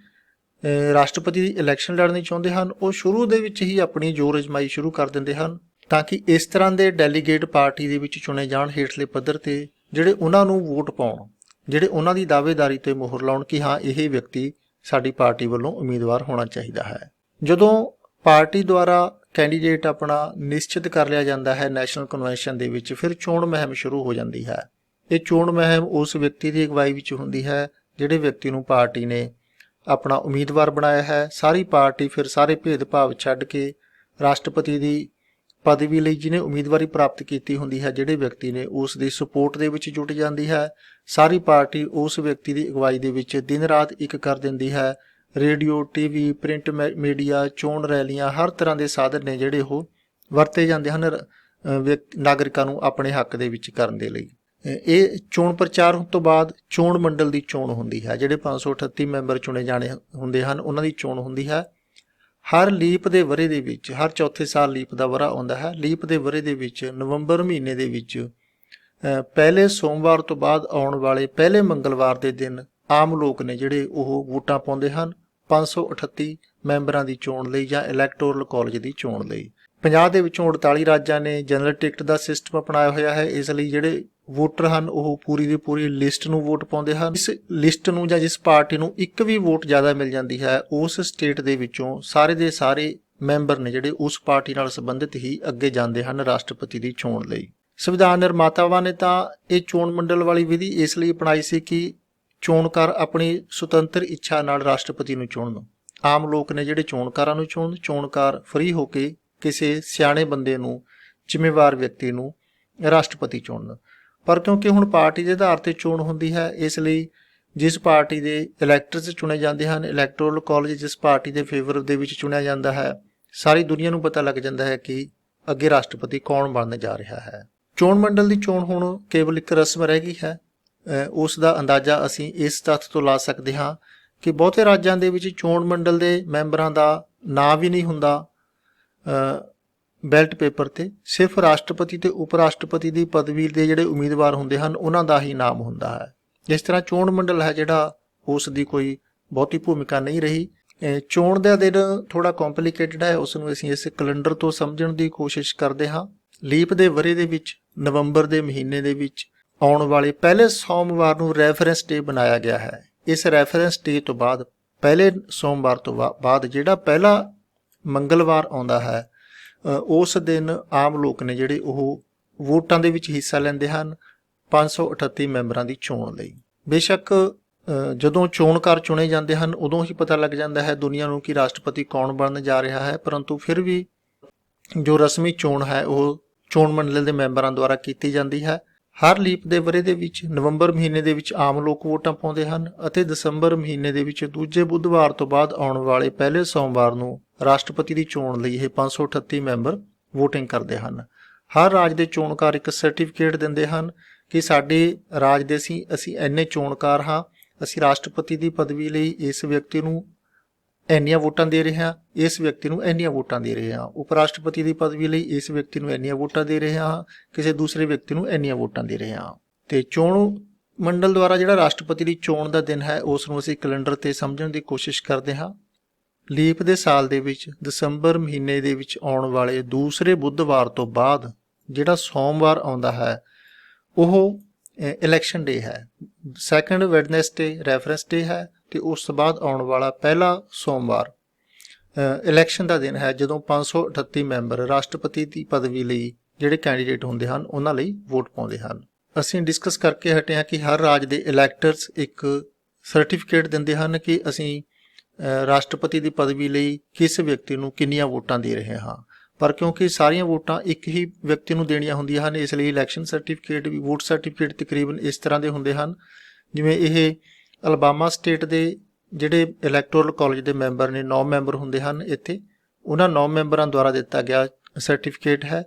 ਰਾਸ਼ਟਰਪਤੀ ਦੀ ਇਲੈਕਸ਼ਨ ਲੜਨੀ ਚਾਹੁੰਦੇ ਹਨ ਉਹ ਸ਼ੁਰੂ ਦੇ ਵਿੱਚ ਹੀ ਆਪਣੀ ਜ਼ੋਰ ਅਜ਼ਮਾਈ ਸ਼ੁਰੂ ਕਰ ਦਿੰਦੇ ਹਨ ਤਾਂ ਕਿ ਇਸ ਤਰ੍ਹਾਂ ਦੇ ਡੈਲੀਗੇਟ ਪਾਰਟੀ ਦੇ ਵਿੱਚ ਚੁਣੇ ਜਾਣ ਹੇਠਲੇ ਪੱਧਰ ਤੇ, ਜਿਹੜੇ ਉਹਨਾਂ ਨੂੰ ਵੋਟ ਪਾਉਣ, ਜਿਹੜੇ ਉਹਨਾਂ ਦੀ ਦਾਅਵੇਦਾਰੀ ਤੇ ਮੋਹਰ ਲਾਉਣ ਕਿ ਹਾਂ ਇਹ ਵਿਅਕਤੀ ਸਾਡੀ ਪਾਰਟੀ ਵੱਲੋਂ ਉਮੀਦਵਾਰ ਹੋਣਾ ਚਾਹੀਦਾ ਹੈ। ਜਦੋਂ ਪਾਰਟੀ ਦੁਆਰਾ ਕੈਂਡੀਡੇਟ ਆਪਣਾ ਨਿਸ਼ਚਿਤ ਕਰ ਲਿਆ ਜਾਂਦਾ ਹੈ ਨੈਸ਼ਨਲ ਕਨਵੈਨਸ਼ਨ ਦੇ ਵਿੱਚ, ਫਿਰ ਚੋਣ ਮੁਹਿੰਮ ਸ਼ੁਰੂ ਹੋ ਜਾਂਦੀ ਹੈ। ਇਹ ਚੋਣ ਮੁਹਿੰਮ ਉਸ ਵਿਅਕਤੀ ਦੀ ਅਗਵਾਈ ਵਿੱਚ ਹੁੰਦੀ ਹੈ ਜਿਹੜੇ ਵਿਅਕਤੀ ਨੂੰ ਪਾਰਟੀ ਨੇ ਆਪਣਾ ਉਮੀਦਵਾਰ ਬਣਾਇਆ ਹੈ। ਸਾਰੀ ਪਾਰਟੀ ਫਿਰ ਸਾਰੇ ਭੇਦਭਾਵ ਛੱਡ ਕੇ ਰਾਸ਼ਟਰਪਤੀ ਦੀ ਪਦਵੀ ਲਈ ਜਿਹਨੇ ਉਮੀਦਵਾਰੀ ਪ੍ਰਾਪਤ ਕੀਤੀ ਹੁੰਦੀ ਹੈ, ਜਿਹੜੇ ਵਿਅਕਤੀ ਨੇ, ਉਸ ਦੀ ਸਪੋਰਟ ਦੇ ਵਿੱਚ ਜੁਟ ਜਾਂਦੀ ਹੈ। ਸਾਰੀ ਪਾਰਟੀ ਉਸ ਵਿਅਕਤੀ ਦੀ ਅਗਵਾਈ ਦੇ ਵਿੱਚ ਦਿਨ ਰਾਤ ਇੱਕ ਕਰ ਦਿੰਦੀ ਹੈ। ਰੇਡੀਓ, ਟੀਵੀ, ਪ੍ਰਿੰਟ ਮੀਡੀਆ, ਚੋਣ ਰੈਲੀਆਂ, ਹਰ ਤਰ੍ਹਾਂ ਦੇ ਸਾਧਨ ਨੇ ਜਿਹੜੇ ਉਹ ਵਰਤੇ ਜਾਂਦੇ ਹਨ ਨਾਗਰਿਕਾਂ ਨੂੰ ਆਪਣੇ ਹੱਕ ਦੇ ਵਿੱਚ ਕਰਨ ਦੇ ਲਈ। ਇਹ ਚੋਣ ਪ੍ਰਚਾਰ ਹੋਣ ਤੋਂ ਬਾਅਦ ਚੋਣ ਮੰਡਲ ਦੀ ਚੋਣ ਹੁੰਦੀ ਹੈ। ਜਿਹੜੇ 538 ਮੈਂਬਰ ਚੁਣੇ ਜਾਣੇ ਹੁੰਦੇ ਹਨ ਉਹਨਾਂ ਦੀ ਚੋਣ ਹੁੰਦੀ ਹੈ। ਹਰ ਲੀਪ ਦੇ ਵਰ੍ਹੇ ਦੇ ਵਿੱਚ, ਹਰ ਚੌਥੇ ਸਾਲ ਲੀਪ ਦਾ ਵਰ੍ਹਾ ਆਉਂਦਾ ਹੈ। ਲੀਪ ਦੇ ਵਰ੍ਹੇ ਦੇ ਵਿੱਚ ਨਵੰਬਰ ਮਹੀਨੇ ਦੇ ਵਿੱਚ ਪਹਿਲੇ ਸੋਮਵਾਰ ਤੋਂ ਬਾਅਦ ਆਉਣ ਵਾਲੇ ਪਹਿਲੇ ਮੰਗਲਵਾਰ ਦੇ ਦਿਨ ਆਮ ਲੋਕ ਨੇ ਜਿਹੜੇ ਉਹ ਵੋਟਾਂ ਪਾਉਂਦੇ ਹਨ 538 ਮੈਂਬਰਾਂ ਦੀ ਚੋਣ ਲਈ ਜਾਂ ਇਲੈਕਟੋਰਲ ਕਾਲਜ ਦੀ ਚੋਣ ਲਈ। ਪੰਜਾਬ ਦੇ ਵਿੱਚੋਂ 48 ਰਾਜਾਂ ਨੇ ਜਨਰਲ ਟਿਕਟ ਦਾ ਸਿਸਟਮ ਅਪਣਾਇਆ ਹੋਇਆ ਹੈ। ਇਸ ਲਈ ਜਿਹੜੇ ਵੋਟਰ ਹਨ ਉਹ ਪੂਰੀ ਦੀ ਪੂਰੀ ਲਿਸਟ ਨੂੰ ਵੋਟ ਪਾਉਂਦੇ ਹਨ। ਇਸ ਲਿਸਟ ਨੂੰ ਜਾਂ ਜਿਸ ਪਾਰਟੀ ਨੂੰ ਇੱਕ ਵੀ ਵੋਟ ਜ਼ਿਆਦਾ ਮਿਲ ਜਾਂਦੀ ਹੈ ਉਸ ਸਟੇਟ ਦੇ ਵਿੱਚੋਂ ਸਾਰੇ ਦੇ ਸਾਰੇ ਮੈਂਬਰ ਨੇ ਜਿਹੜੇ ਉਸ ਪਾਰਟੀ ਨਾਲ ਸੰਬੰਧਿਤ ਹੀ ਅੱਗੇ ਜਾਂਦੇ ਹਨ ਰਾਸ਼ਟਰਪਤੀ ਦੀ ਚੋਣ ਲਈ। ਸੰਵਿਧਾਨ ਨਿਰਮਾਤਾਵਾਂ ਨੇ ਤਾਂ ਇਹ ਚੋਣ ਮੰਡਲ ਵਾਲੀ ਵਿਧੀ ਇਸ ਲਈ ਅਪਣਾਈ ਸੀ ਕਿ ਚੋਣਕਾਰ ਆਪਣੀ ਸੁਤੰਤਰ ਇੱਛਾ ਨਾਲ ਰਾਸ਼ਟਰਪਤੀ ਨੂੰ ਚੁਣਨ। ਆਮ ਲੋਕ ਨੇ ਜਿਹੜੇ ਚੋਣਕਾਰਾਂ ਨੂੰ ਚੁਣਨ, ਚੋਣਕਾਰ ਫ੍ਰੀ ਹੋ ਕੇ ਕਿਸੇ ਸਿਆਣੇ ਬੰਦੇ ਨੂੰ, ਜ਼ਿੰਮੇਵਾਰ ਵਿਅਕਤੀ ਨੂੰ ਰਾਸ਼ਟਰਪਤੀ ਚੁਣਨ। ਪਰ ਕਿਉਂਕਿ ਹੁਣ ਪਾਰਟੀ ਦੇ ਆਧਾਰ ਤੇ ਚੋਣ ਹੁੰਦੀ ਹੈ, ਇਸ ਲਈ ਜਿਸ ਪਾਰਟੀ ਦੇ ਇਲੈਕਟਰਸ ਚੁਣੇ ਜਾਂਦੇ ਹਨ, ਇਲੈਕਟੋਰਲ ਕਾਲਜ ਜਿਸ ਪਾਰਟੀ ਦੇ ਫੇਵਰ ਦੇ ਵਿੱਚ ਚੁਣਿਆ ਜਾਂਦਾ ਹੈ, ਸਾਰੀ ਦੁਨੀਆ ਨੂੰ ਪਤਾ ਲੱਗ ਜਾਂਦਾ ਹੈ ਕਿ ਅੱਗੇ ਰਾਸ਼ਟਰਪਤੀ ਕੌਣ ਬਣਨ ਜਾ ਰਿਹਾ ਹੈ। ਚੋਣ ਮੰਡਲ ਦੀ ਚੋਣ ਹੁਣ ਕੇਵਲ ਇੱਕ ਰਸਮ ਰਹਿ ਗਈ ਹੈ। ਉਸ ਦਾ ਅੰਦਾਜ਼ਾ ਅਸੀਂ ਇਸ ਤੱਥ ਤੋਂ ਲਾ ਸਕਦੇ ਹਾਂ ਕਿ ਬਹੁਤੇ ਰਾਜਾਂ ਦੇ ਵਿੱਚ ਚੋਣ ਮੰਡਲ ਦੇ ਮੈਂਬਰਾਂ ਦਾ ਨਾਂ ਵੀ ਨਹੀਂ ਹੁੰਦਾ ਬੈਲਟ ਪੇਪਰ ਤੇ। ਸਿਰਫ ਰਾਸ਼ਟਰਪਤੀ ਤੇ ਉਪ ਰਾਸ਼ਟਰਪਤੀ ਦੀ ਪਦਵੀ ਦੇ ਜਿਹੜੇ ਉਮੀਦਵਾਰ ਹੁੰਦੇ ਹਨ ਉਹਨਾਂ ਦਾ ਹੀ ਨਾਮ ਹੁੰਦਾ ਹੈ। ਇਸ ਤਰ੍ਹਾਂ ਚੋਣ ਮੰਡਲ ਹੈ ਜਿਹੜਾ ਉਸ ਦੀ ਕੋਈ ਬਹੁਤੀ ਭੂਮਿਕਾ ਨਹੀਂ ਰਹੀ। ਚੋਣ ਦਾ ਦਿਨ ਥੋੜਾ ਕੰਪਲਿਕੇਟਡ ਹੈ, ਉਸ ਨੂੰ ਅਸੀਂ ਇਸ ਕੈਲੰਡਰ ਤੋਂ ਸਮਝਣ ਦੀ ਕੋਸ਼ਿਸ਼ ਕਰਦੇ ਹਾਂ। ਲੀਪ ਦੇ ਵਰ੍ਹੇ ਦੇ ਵਿੱਚ ਨਵੰਬਰ ਦੇ ਮਹੀਨੇ ਦੇ ਵਿੱਚ ਆਉਣ ਵਾਲੇ ਪਹਿਲੇ ਸੋਮਵਾਰ ਨੂੰ ਰੈਫਰੈਂਸ ਡੇ ਬਣਾਇਆ ਗਿਆ ਹੈ। ਇਸ ਰੈਫਰੈਂਸ ਡੇ ਤੋਂ ਬਾਅਦ ਪਹਿਲੇ ਸੋਮਵਾਰ ਤੋਂ ਬਾਅਦ ਜਿਹੜਾ ਪਹਿਲਾ ਮੰਗਲਵਾਰ ਆਉਂਦਾ ਹੈ ਉਸ ਦਿਨ ਆਮ ਲੋਕ ਨੇ ਜਿਹੜੇ ਉਹ ਵੋਟਾਂ ਦੇ ਵਿੱਚ ਹਿੱਸਾ ਲੈਂਦੇ ਹਨ 538 ਮੈਂਬਰਾਂ ਦੀ ਚੋਣ ਲਈ। ਬੇਸ਼ੱਕ ਜਦੋਂ ਚੋਣਕਾਰ ਚੁਣੇ ਜਾਂਦੇ ਹਨ ਉਦੋਂ ਹੀ ਪਤਾ ਲੱਗ ਜਾਂਦਾ ਹੈ ਦੁਨੀਆ ਨੂੰ ਕਿ ਰਾਸ਼ਟਰਪਤੀ ਕੌਣ ਬਣਨ ਜਾ ਰਿਹਾ ਹੈ, ਪਰੰਤੂ ਫਿਰ ਵੀ ਜੋ ਰਸਮੀ ਚੋਣ ਹੈ ਉਹ ਚੋਣ ਮੰਡਲ ਦੇ ਮੈਂਬਰਾਂ ਦੁਆਰਾ ਕੀਤੀ ਜਾਂਦੀ ਹੈ। ਹਰ ਲੀਪ ਦੇ ਵਰ੍ਹੇ ਦੇ ਵਿੱਚ ਨਵੰਬਰ ਮਹੀਨੇ ਦੇ ਵਿੱਚ ਆਮ ਲੋਕ ਵੋਟਾਂ ਪਾਉਂਦੇ ਹਨ ਅਤੇ ਦਸੰਬਰ ਮਹੀਨੇ ਦੇ ਵਿੱਚ ਦੂਜੇ ਬੁੱਧਵਾਰ ਤੋਂ ਬਾਅਦ ਆਉਣ ਵਾਲੇ ਪਹਿਲੇ ਸੋਮਵਾਰ ਨੂੰ ਰਾਸ਼ਟਰਪਤੀ ਦੀ ਚੋਣ ਲਈ ਇਹ 538 ਮੈਂਬਰ VOTING ਕਰਦੇ ਹਨ। ਹਰ ਰਾਜ ਦੇ ਚੋਣਕਾਰ ਇੱਕ ਸਰਟੀਫਿਕੇਟ ਦਿੰਦੇ ਹਨ ਕਿ ਸਾਡੇ ਰਾਜ ਦੇ ਅਸੀਂ ਇੰਨੇ ਚੋਣਕਾਰ ਹਾਂ, ਅਸੀਂ ਰਾਸ਼ਟਰਪਤੀ ਦੀ ਪਦਵੀ ਲਈ ਇਸ ਵਿਅਕਤੀ ਨੂੰ ਇੰਨੀਆਂ ਵੋਟਾਂ ਦੇ ਰਹੇ ਹਾਂ, ਇਸ ਵਿਅਕਤੀ ਨੂੰ ਇੰਨੀਆਂ ਵੋਟਾਂ ਦੇ ਰਹੇ ਹਾਂ, ਉਪ ਰਾਸ਼ਟਰਪਤੀ ਦੀ ਪਦਵੀ ਲਈ ਇਸ ਵਿਅਕਤੀ ਨੂੰ ਇੰਨੀਆਂ ਵੋਟਾਂ ਦੇ ਰਹੇ ਹਾਂ, ਕਿਸੇ ਦੂਸਰੇ ਵਿਅਕਤੀ ਨੂੰ ਇੰਨੀਆਂ ਵੋਟਾਂ ਦੇ ਰਹੇ ਹਾਂ। ਤੇ ਚੋਣ ਮੰਡਲ ਦੁਆਰਾ ਜਿਹੜਾ ਰਾਸ਼ਟਰਪਤੀ ਦੀ ਚੋਣ ਦਾ ਦਿਨ ਹੈ ਉਸ ਨੂੰ ਅਸੀਂ ਕੈਲੰਡਰ ਤੇ ਸਮਝਣ ਦੀ ਕੋਸ਼ਿਸ਼ ਕਰਦੇ ਹਾਂ। ਲੀਪ ਦੇ ਸਾਲ ਦੇ ਵਿੱਚ ਦਸੰਬਰ ਮਹੀਨੇ ਦੇ ਵਿੱਚ ਆਉਣ ਵਾਲੇ ਦੂਸਰੇ ਬੁੱਧਵਾਰ ਤੋਂ ਬਾਅਦ ਜਿਹੜਾ ਸੋਮਵਾਰ ਆਉਂਦਾ ਹੈ ਉਹ ਇਲੈਕਸ਼ਨ ਡੇ ਹੈ। ਸੈਕੰਡ ਵੈਡਨਸਡੇ ਰੈਫਰੈਂਸ ਡੇ ਹੈ ਤੇ ਉਸ ਤੋਂ ਬਾਅਦ ਆਉਣ ਵਾਲਾ ਪਹਿਲਾ ਸੋਮਵਾਰ ਇਲੈਕਸ਼ਨ ਦਾ ਦਿਨ ਹੈ, ਜਦੋਂ 538 ਮੈਂਬਰ ਰਾਸ਼ਟਰਪਤੀ ਦੀ ਪਦਵੀ ਲਈ ਜਿਹੜੇ ਕੈਂਡੀਡੇਟ ਹੁੰਦੇ ਹਨ ਉਹਨਾਂ ਲਈ ਵੋਟ ਪਾਉਂਦੇ ਹਨ। ਅਸੀਂ ਡਿਸਕਸ ਕਰਕੇ ਹਟੇ ਹਾਂ ਕਿ ਹਰ ਰਾਜ ਦੇ ਇਲੈਕਟਰਸ ਇੱਕ ਸਰਟੀਫਿਕੇਟ ਦਿੰਦੇ ਹਨ ਕਿ ਅਸੀਂ ਰਾਸ਼ਟਰਪਤੀ ਦੀ ਪਦਵੀ ਲਈ ਕਿਸ ਵਿਅਕਤੀ ਨੂੰ ਕਿੰਨੀਆਂ ਵੋਟਾਂ ਦੇ ਰਹੇ ਹਾਂ, ਪਰ ਕਿਉਂਕਿ ਸਾਰੀਆਂ ਵੋਟਾਂ ਇੱਕ ਹੀ ਵਿਅਕਤੀ ਨੂੰ ਦੇਣੀਆਂ ਹੁੰਦੀਆਂ ਹਨ ਇਸ ਲਈ ਇਲੈਕਸ਼ਨ ਸਰਟੀਫਿਕੇਟ ਵੀ ਵੋਟ ਸਰਟੀਫਿਕੇਟ ਤਕਰੀਬਨ ਇਸ ਤਰ੍ਹਾਂ ਦੇ ਹੁੰਦੇ ਹਨ ਜਿਵੇਂ ਇਹ ਅਲਬਾਮਾ ਸਟੇਟ ਦੇ ਜਿਹੜੇ ਇਲੈਕਟੋਰਲ ਕਾਲਜ ਦੇ ਮੈਂਬਰ ਨੇ 9 ਮੈਂਬਰ ਹੁੰਦੇ ਹਨ, ਇੱਥੇ ਉਹਨਾਂ 9 ਮੈਂਬਰਾਂ ਦੁਆਰਾ ਦਿੱਤਾ ਗਿਆ ਸਰਟੀਫਿਕੇਟ ਹੈ।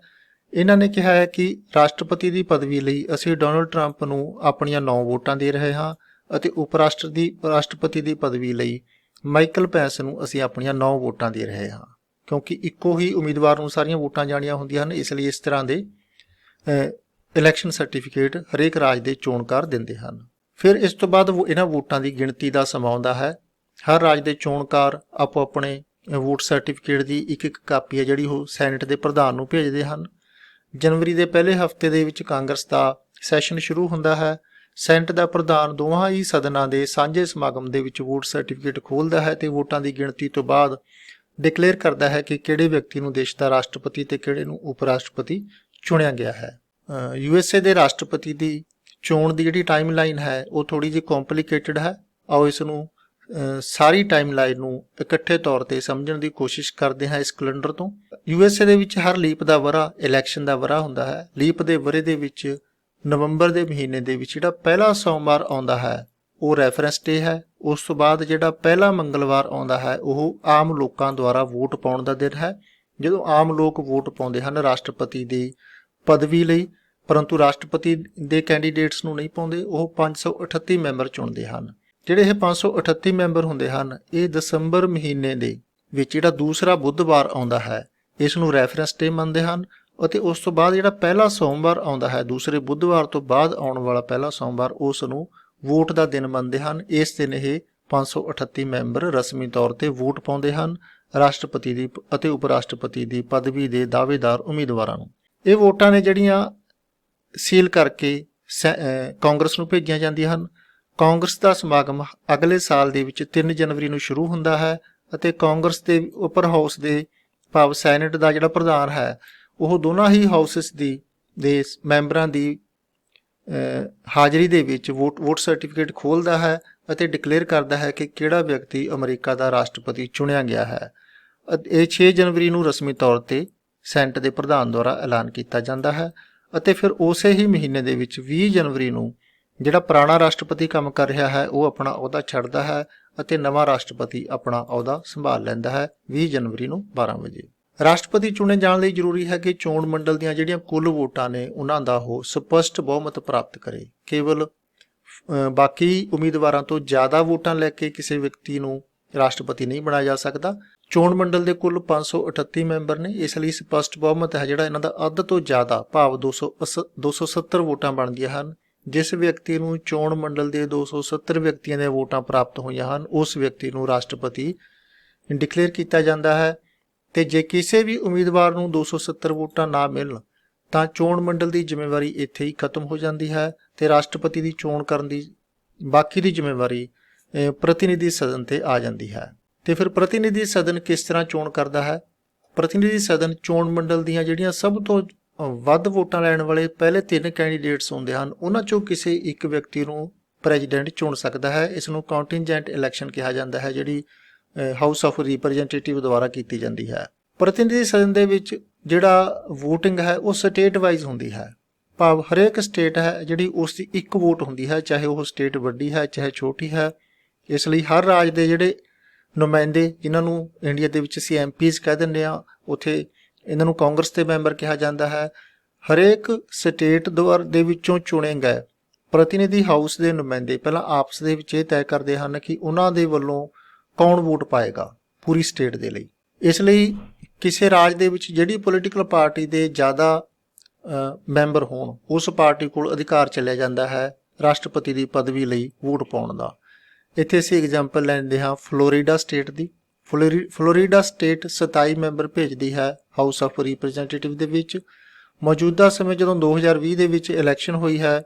ਇਹਨਾਂ ਨੇ ਕਿਹਾ ਹੈ ਕਿ ਰਾਸ਼ਟਰਪਤੀ ਦੀ ਪਦਵੀ ਲਈ ਅਸੀਂ ਡੋਨਲਡ ਟਰੰਪ ਨੂੰ ਆਪਣੀਆਂ 9 ਵੋਟਾਂ ਦੇ ਰਹੇ ਹਾਂ ਅਤੇ ਉਪ ਰਾਸ਼ਟਰਪਤੀ ਦੀ ਪਦਵੀ ਲਈ ਮਾਈਕਲ ਪੈਂਸ ਨੂੰ ਅਸੀਂ ਆਪਣੀਆਂ 9 ਵੋਟਾਂ ਦੇ ਰਹੇ ਹਾਂ। ਕਿਉਂਕਿ ਇੱਕੋ ਹੀ ਉਮੀਦਵਾਰ ਨੂੰ ਸਾਰੀਆਂ ਵੋਟਾਂ ਜਾਣੀਆਂ ਹੁੰਦੀਆਂ ਹਨ ਇਸ ਲਈ ਇਸ ਤਰ੍ਹਾਂ ਦੇ ਇਲੈਕਸ਼ਨ ਸਰਟੀਫਿਕੇਟ ਹਰੇਕ ਰਾਜ ਦੇ ਚੋਣਕਾਰ ਦਿੰਦੇ ਹਨ। ਫਿਰ ਇਸ ਤੋਂ ਬਾਅਦ ਇਹਨਾਂ ਵੋਟਾਂ ਦੀ ਗਿਣਤੀ ਦਾ ਸਮਾਂ ਆਉਂਦਾ ਹੈ। ਹਰ ਰਾਜ ਦੇ ਚੋਣਕਾਰ ਆਪੋ ਆਪਣੇ ਵੋਟ ਸਰਟੀਫਿਕੇਟ ਦੀ ਇੱਕ ਕਾਪੀ ਹੈ ਜਿਹੜੀ ਉਹ ਸੈਨੇਟ ਦੇ ਪ੍ਰਧਾਨ ਨੂੰ ਭੇਜਦੇ ਹਨ। ਜਨਵਰੀ ਦੇ ਪਹਿਲੇ ਹਫ਼ਤੇ ਦੇ ਵਿੱਚ ਕਾਂਗਰਸ ਦਾ ਸੈਸ਼ਨ ਸ਼ੁਰੂ ਹੁੰਦਾ ਹੈ। ਸੈਨੇਟ ਦਾ ਪ੍ਰਧਾਨ ਦੋਹਾਂ ਹੀ ਸਦਨਾਂ ਦੇ ਸਾਂਝੇ ਸਮਾਗਮ ਦੇ ਵਿੱਚ ਵੋਟ ਸਰਟੀਫਿਕੇਟ ਖੋਲ੍ਹਦਾ ਹੈ ਤੇ ਵੋਟਾਂ ਦੀ ਗਿਣਤੀ ਤੋਂ ਬਾਅਦ ਡਿਕਲੇਅਰ ਕਰਦਾ ਹੈ ਕਿ ਕਿਹੜੇ ਵਿਅਕਤੀ ਨੂੰ ਦੇਸ਼ ਦਾ ਰਾਸ਼ਟਰਪਤੀ ਤੇ ਕਿਹੜੇ ਨੂੰ ਉਪ ਰਾਸ਼ਟਰਪਤੀ ਚੁਣਿਆ ਗਿਆ ਹੈ। USA ਦੇ ਰਾਸ਼ਟਰਪਤੀ ਦੀ ਚੋਣ ਦੀ ਜਿਹੜੀ ਟਾਈਮ ਲਾਈਨ ਹੈ ਉਹ ਥੋੜੀ ਜਿਹੀ ਕੰਪਲਿਕੇਟਡ ਹੈ। ਆਓ ਇਸ ਨੂੰ ਸਾਰੀ ਟਾਈਮ ਲਾਈਨ ਨੂੰ ਇਕੱਠੇ ਤੌਰ ਤੇ ਸਮਝਣ ਦੀ ਕੋਸ਼ਿਸ਼ ਕਰਦੇ ਹਾਂ ਇਸ ਕੈਲੰਡਰ ਤੋਂ। USA ਦੇ ਵਿੱਚ ਹਰ ਲੀਪ ਦਾ ਵਰ੍ਹਾ ਇਲੈਕਸ਼ਨ ਦਾ ਵਰ੍ਹਾ ਹੁੰਦਾ ਹੈ। ਲੀਪ ਦੇ ਵਰ੍ਹੇ ਦੇ ਵਿੱਚ ਨਵੰਬਰ ਦੇ ਮਹੀਨੇ ਦੇ ਵਿੱਚ ਜਿਹੜਾ ਪਹਿਲਾ ਸੋਮਵਾਰ ਆਉਂਦਾ ਹੈ ਉਹ ਰੈਫਰੈਂਸ ਡੇ ਹੈ। ਉਸ ਤੋਂ ਬਾਅਦ ਜਿਹੜਾ ਪਹਿਲਾ ਮੰਗਲਵਾਰ ਆਉਂਦਾ ਹੈ ਉਹ ਆਮ ਲੋਕਾਂ ਦੁਆਰਾ ਵੋਟ ਪਾਉਣ ਦਾ ਦਿਨ ਹੈ, ਜਦੋਂ ਆਮ ਲੋਕ ਵੋਟ ਪਾਉਂਦੇ ਹਨ ਰਾਸ਼ਟਰਪਤੀ ਦੀ ਪਦਵੀ ਲਈ, ਪਰੰਤੂ ਰਾਸ਼ਟਰਪਤੀ ਦੇ ਕੈਂਡੀਡੇਟਸ ਨੂੰ ਨਹੀਂ ਪਾਉਂਦੇ, ਉਹ 538 ਮੈਂਬਰ ਚੁਣਦੇ ਹਨ। ਜਿਹੜੇ ਇਹ 538 ਮੈਂਬਰ ਹੁੰਦੇ ਹਨ ਇਹ ਦਸੰਬਰ ਮਹੀਨੇ ਦੇ ਵਿੱਚ ਜਿਹੜਾ ਦੂਸਰਾ ਬੁੱਧਵਾਰ ਆਉਂਦਾ ਹੈ ਇਸ ਨੂੰ ਰੈਫਰੈਂਸ ਡੇ ਮੰਨਦੇ ਹਨ ਅਤੇ ਉਸ ਤੋਂ ਬਾਅਦ ਜਿਹੜਾ ਪਹਿਲਾ ਸੋਮਵਾਰ ਆਉਂਦਾ ਹੈ ਦੂਸਰੇ ਬੁੱਧਵਾਰ ਤੋਂ ਬਾਅਦ ਆਉਣ ਵਾਲਾ ਪਹਿਲਾ ਸੋਮਵਾਰ ਉਸ ਨੂੰ ਵੋਟ ਦਾ ਦਿਨ ਮੰਨਦੇ ਹਨ। ਇਸ ਦਿਨ ਇਹ 538 ਮੈਂਬਰ ਰਸਮੀ ਤੌਰ ਤੇ ਵੋਟ ਪਾਉਂਦੇ ਹਨ ਰਾਸ਼ਟਰਪਤੀ ਦੀ ਅਤੇ ਉਪ ਰਾਸ਼ਟਰਪਤੀ ਦੀ ਪਦਵੀ ਦੇ ਦਾਅਵੇਦਾਰ ਉਮੀਦਵਾਰਾਂ ਨੂੰ। ਇਹ ਵੋਟਾਂ ਨੇ ਜਿਹੜੀਆਂ ਸੀਲ ਕਰਕੇ ਕਾਂਗਰਸ ਨੂੰ ਭੇਜੀਆਂ ਜਾਂਦੀਆਂ ਹਨ। ਕਾਂਗਰਸ ਦਾ ਸਮਾਗਮ ਅਗਲੇ ਸਾਲ ਦੇ ਵਿੱਚ 3 ਜਨਵਰੀ ਨੂੰ ਸ਼ੁਰੂ ਹੁੰਦਾ ਹੈ ਅਤੇ ਕਾਂਗਰਸ ਦੇ ਉੱਪਰ ਹਾਊਸ ਦੇ ਭਾਵ ਸੈਨੇਟ ਦਾ ਜਿਹੜਾ ਪ੍ਰਧਾਨ ਹੈ ਉਹ ਦੋਨਾਂ ਹੀ ਹਾਊਸਸ ਦੇ ਮੈਂਬਰਾਂ ਦੀ ਹਾਜ਼ਰੀ ਦੇ ਵਿੱਚ ਵੋਟ ਸਰਟੀਫਿਕੇਟ ਖੋਲ੍ਹਦਾ ਹੈ ਅਤੇ ਡਿਕਲੇਅਰ ਕਰਦਾ ਹੈ ਕਿ ਕਿਹੜਾ ਵਿਅਕਤੀ ਅਮਰੀਕਾ ਦਾ ਰਾਸ਼ਟਰਪਤੀ ਚੁਣਿਆ ਗਿਆ ਹੈ। ਇਹ 6 ਜਨਵਰੀ ਨੂੰ ਰਸਮੀ ਤੌਰ ਤੇ ਸੈਨੇਟ ਦੇ ਪ੍ਰਧਾਨ ਦੁਆਰਾ ਐਲਾਨ ਕੀਤਾ ਜਾਂਦਾ ਹੈ ਅਤੇ ਫਿਰ ਉਸੇ ਹੀ ਮਹੀਨੇ ਦੇ ਵਿੱਚ 20 ਜਨਵਰੀ ਨੂੰ ਜਿਹੜਾ ਪੁਰਾਣਾ ਰਾਸ਼ਟਰਪਤੀ ਕੰਮ ਕਰ ਰਿਹਾ ਹੈ ਉਹ ਆਪਣਾ ਅਹੁਦਾ ਛੱਡਦਾ ਹੈ ਅਤੇ ਨਵਾਂ ਰਾਸ਼ਟਰਪਤੀ ਆਪਣਾ ਅਹੁਦਾ ਸੰਭਾਲ ਲੈਂਦਾ ਹੈ 20 ਜਨਵਰੀ ਨੂੰ 12 ਵਜੇ। ਰਾਸ਼ਟਰਪਤੀ ਚੁਣੇ ਜਾਣ ਲਈ ਜ਼ਰੂਰੀ ਹੈ ਕਿ ਚੋਣ ਮੰਡਲ ਦੀਆਂ ਜਿਹੜੀਆਂ ਕੁੱਲ ਵੋਟਾਂ ਨੇ ਉਹਨਾਂ ਦਾ ਉਹ ਸਪਸ਼ਟ ਬਹੁਮਤ ਪ੍ਰਾਪਤ ਕਰੇ। ਕੇਵਲ ਬਾਕੀ ਉਮੀਦਵਾਰਾਂ ਤੋਂ ਜ਼ਿਆਦਾ ਵੋਟਾਂ ਲੈ ਕੇ ਕਿਸੇ ਵਿਅਕਤੀ ਨੂੰ ਰਾਸ਼ਟਰਪਤੀ ਨਹੀਂ ਬਣਾਇਆ ਜਾ ਸਕਦਾ। ਚੋਣ ਮੰਡਲ ਦੇ ਕੁੱਲ 538 ਮੈਂਬਰ ਨੇ, ਇਸ ਲਈ ਸਪਸ਼ਟ ਬਹੁਮਤ ਹੈ ਜਿਹੜਾ ਇਹਨਾਂ ਦਾ ਅੱਧ ਤੋਂ ਜ਼ਿਆਦਾ ਭਾਵ 270 ਵੋਟਾਂ ਬਣਦੀਆਂ ਹਨ। ਜਿਸ ਵਿਅਕਤੀ ਨੂੰ ਚੋਣ ਮੰਡਲ ਦੇ 270 ਵਿਅਕਤੀਆਂ ਦੀਆਂ ਵੋਟਾਂ ਪ੍ਰਾਪਤ ਹੋਈਆਂ ਹਨ ਉਸ ਵਿਅਕਤੀ ਨੂੰ ਰਾਸ਼ਟਰਪਤੀ ਡਿਕਲੇਅਰ ਕੀਤਾ ਜਾਂਦਾ ਹੈ ਤੇ ਜੇ ਕਿਸੇ ਵੀ ਉਮੀਦਵਾਰ ਨੂੰ 270 ਵੋਟਾਂ ਨਾ ਮਿਲਣ ਤਾਂ ਚੋਣ ਮੰਡਲ ਦੀ ਜ਼ਿੰਮੇਵਾਰੀ ਇੱਥੇ ਹੀ ਖਤਮ ਹੋ ਜਾਂਦੀ ਹੈ ਤੇ ਰਾਸ਼ਟਰਪਤੀ ਦੀ ਚੋਣ ਕਰਨ ਦੀ ਬਾਕੀ ਦੀ ਜ਼ਿੰਮੇਵਾਰੀ ਪ੍ਰਤੀਨਿਧੀ ਸਦਨ ਤੇ ਆ ਜਾਂਦੀ ਹੈ। ਤੇ ਫਿਰ ਪ੍ਰਤੀਨਿਧੀ ਸਦਨ ਕਿਸ ਤਰ੍ਹਾਂ ਚੋਣ ਕਰਦਾ ਹੈ? ਪ੍ਰਤੀਨਿਧੀ ਸਦਨ ਚੋਣ ਮੰਡਲ ਦੀਆਂ ਜਿਹੜੀਆਂ ਸਭ ਤੋਂ ਵੱਧ ਵੋਟਾਂ ਲੈਣ ਵਾਲੇ ਪਹਿਲੇ 3 ਕੈਂਡੀਡੇਟਸ ਹੁੰਦੇ ਹਨ ਉਹਨਾਂ ਚੋਂ ਕਿਸੇ ਇੱਕ ਵਿਅਕਤੀ ਨੂੰ ਪ੍ਰੈਜ਼ੀਡੈਂਟ ਚੁਣ ਸਕਦਾ ਹੈ। ਇਸ ਨੂੰ ਕੰਟਿੰਜੈਂਟ ਇਲੈਕਸ਼ਨ ਕਿਹਾ ਜਾਂਦਾ ਹੈ ਜਿਹੜੀ ਹਾਊਸ ਆਫ ਰਿਪਰੈਜ਼ੈਂਟੇਟਿਵ ਦੁਆਰਾ ਕੀਤੀ ਜਾਂਦੀ ਹੈ। ਪ੍ਰਤੀਨਿਧੀ ਸਦਨ ਦੇ ਵਿੱਚ ਜਿਹੜਾ VOTING ਹੈ ਉਹ ਸਟੇਟ ਵਾਈਜ਼ ਹੁੰਦੀ ਹੈ। ਭਾਵ ਹਰੇਕ ਸਟੇਟ ਹੈ ਜਿਹੜੀ ਉਸ ਦੀ ਇੱਕ ਵੋਟ ਹੁੰਦੀ ਹੈ, ਚਾਹੇ ਉਹ ਸਟੇਟ ਵੱਡੀ ਹੈ ਚਾਹੇ ਛੋਟੀ ਹੈ। ਇਸ ਲਈ ਹਰ ਰਾਜ ਦੇ ਜਿਹੜੇ ਨੁਮਾਇੰਦੇ, ਜਿਨ੍ਹਾਂ ਨੂੰ ਇੰਡੀਆ ਦੇ ਵਿੱਚ ਅਸੀਂ MPs ਕਹਿ ਦਿੰਦੇ ਹਾਂ, ਉੱਥੇ ਇਹਨਾਂ ਨੂੰ ਕਾਂਗਰਸ ਦੇ ਮੈਂਬਰ ਕਿਹਾ ਜਾਂਦਾ ਹੈ। ਹਰੇਕ ਸਟੇਟ ਦੇ ਵਿੱਚੋਂ ਚੁਣੇ ਗਏ ਪ੍ਰਤੀਨਿਧੀ ਹਾਊਸ ਦੇ ਨੁਮਾਇੰਦੇ ਪਹਿਲਾਂ ਆਪਸ ਦੇ ਵਿੱਚ ਇਹ ਤੈਅ ਕਰਦੇ ਹਨ ਕਿ ਉਹਨਾਂ ਦੇ ਵੱਲੋਂ ਕੌਣ ਵੋਟ ਪਾਏਗਾ ਪੂਰੀ ਸਟੇਟ ਦੇ ਲਈ। ਇਸ ਲਈ ਕਿਸੇ ਰਾਜ ਦੇ ਵਿੱਚ ਜਿਹੜੀ ਪੋਲੀਟੀਕਲ ਪਾਰਟੀ ਦੇ ਜ਼ਿਆਦਾ ਮੈਂਬਰ ਹੋਣ, ਉਸ ਪਾਰਟੀ ਕੋਲ ਅਧਿਕਾਰ ਚਲਿਆ ਜਾਂਦਾ ਹੈ ਰਾਸ਼ਟਰਪਤੀ ਦੀ ਪਦਵੀ ਲਈ ਵੋਟ ਪਾਉਣ ਦਾ। ਇੱਥੇ ਅਸੀਂ ਐਗਜ਼ਾਮਪਲ ਲੈਂਦੇ ਹਾਂ ਫਲੋਰੀਡਾ ਸਟੇਟ ਦੀ। ਫਲੋਰੀਡਾ ਸਟੇਟ 27 ਮੈਂਬਰ ਭੇਜਦੀ ਹੈ ਹਾਊਸ ਆਫ ਰਿਪਰੈਜ਼ੈਂਟੇਟਿਵ ਦੇ ਵਿੱਚ। ਮੌਜੂਦਾ ਸਮੇਂ ਜਦੋਂ 2020 ਦੇ ਵਿੱਚ ਇਲੈਕਸ਼ਨ ਹੋਈ ਹੈ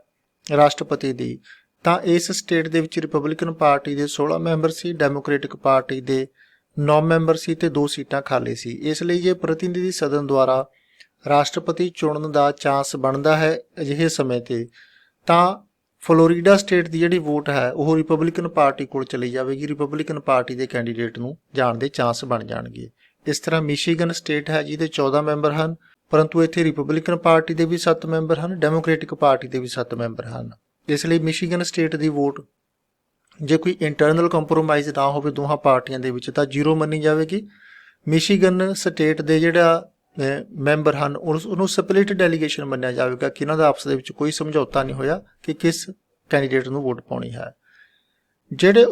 ਰਾਸ਼ਟਰਪਤੀ ਦੀ, ਤਾਂ ਇਸ ਸਟੇਟ ਦੇ ਵਿੱਚ ਰਿਪਬਲਿਕਨ ਪਾਰਟੀ ਦੇ 16 ਮੈਂਬਰ ਸੀ, ਡੈਮੋਕ੍ਰੇਟਿਕ ਪਾਰਟੀ ਦੇ 9 ਮੈਂਬਰ ਸੀ ਤੇ 2 ਸੀਟਾਂ ਖਾਲੀ ਸੀ। ਇਸ ਲਈ ਜੇ ਪ੍ਰਤੀਨਿਧੀ ਸਦਨ ਦੁਆਰਾ ਰਾਸ਼ਟਰਪਤੀ ਚੁਣਨ ਦਾ ਚਾਂਸ ਬਣਦਾ ਹੈ ਅਜਿਹੇ ਸਮੇਂ ਤੇ, ਤਾਂ ਫਲੋਰੀਡਾ ਸਟੇਟ ਦੀ ਜਿਹੜੀ ਵੋਟ ਹੈ ਉਹ ਰਿਪਬਲਿਕਨ ਪਾਰਟੀ ਕੋਲ ਚਲੀ ਜਾਵੇਗੀ। ਰਿਪਬਲਿਕਨ ਪਾਰਟੀ ਦੇ ਕੈਂਡੀਡੇਟ ਨੂੰ ਜਾਣ ਦੇ ਚਾਂਸ ਬਣ ਜਾਣਗੇ। ਇਸ ਤਰ੍ਹਾਂ ਮਿਸ਼ੀਗਨ ਸਟੇਟ ਹੈ ਜਿਹਦੇ 14 ਮੈਂਬਰ ਹਨ, ਪਰੰਤੂ ਇੱਥੇ ਰਿਪਬਲਿਕਨ ਪਾਰਟੀ ਦੇ ਵੀ 7 ਮੈਂਬਰ ਹਨ, ਡੈਮੋਕ੍ਰੇਟਿਕ ਪਾਰਟੀ ਦੇ ਵੀ 7 ਮੈਂਬਰ ਹਨ। ਇਸ ਲਈ ਮਿਸ਼ੀਗਨ ਸਟੇਟ ਦੀ ਵੋਟ ਜੇ ਕੋਈ ਇੰਟਰਨਲ ਕੰਪਰੋਮਾਈਜ਼ ਨਾ ਹੋਵੇ ਦੋਹਾਂ ਪਾਰਟੀਆਂ ਦੇ ਵਿੱਚ ਤਾਂ 0 ਮੰਨੀ ਜਾਵੇਗੀ। ਮਿਸ਼ੀਗਨ ਸਟੇਟ ਦੇ ਜਿਹੜਾ ਮੈਂਬਰ ਹਨ ਉਹਨੂੰ ਸਪਲਿਟ ਡੈਲੀਗੇਸ਼ਨ ਮੰਨਿਆ ਜਾਵੇਗਾ ਕਿ ਇਹਨਾਂ ਦਾ ਆਪਸ ਦੇ ਵਿੱਚ ਕੋਈ ਸਮਝੌਤਾ ਨਹੀਂ ਹੋਇਆ ਕਿ ਕਿਸ ਕੈਂਡੀਡੇਟ ਨੂੰ ਵੋਟ ਪਾਉਣੀ ਹੈ। ਜਿਹੜੇ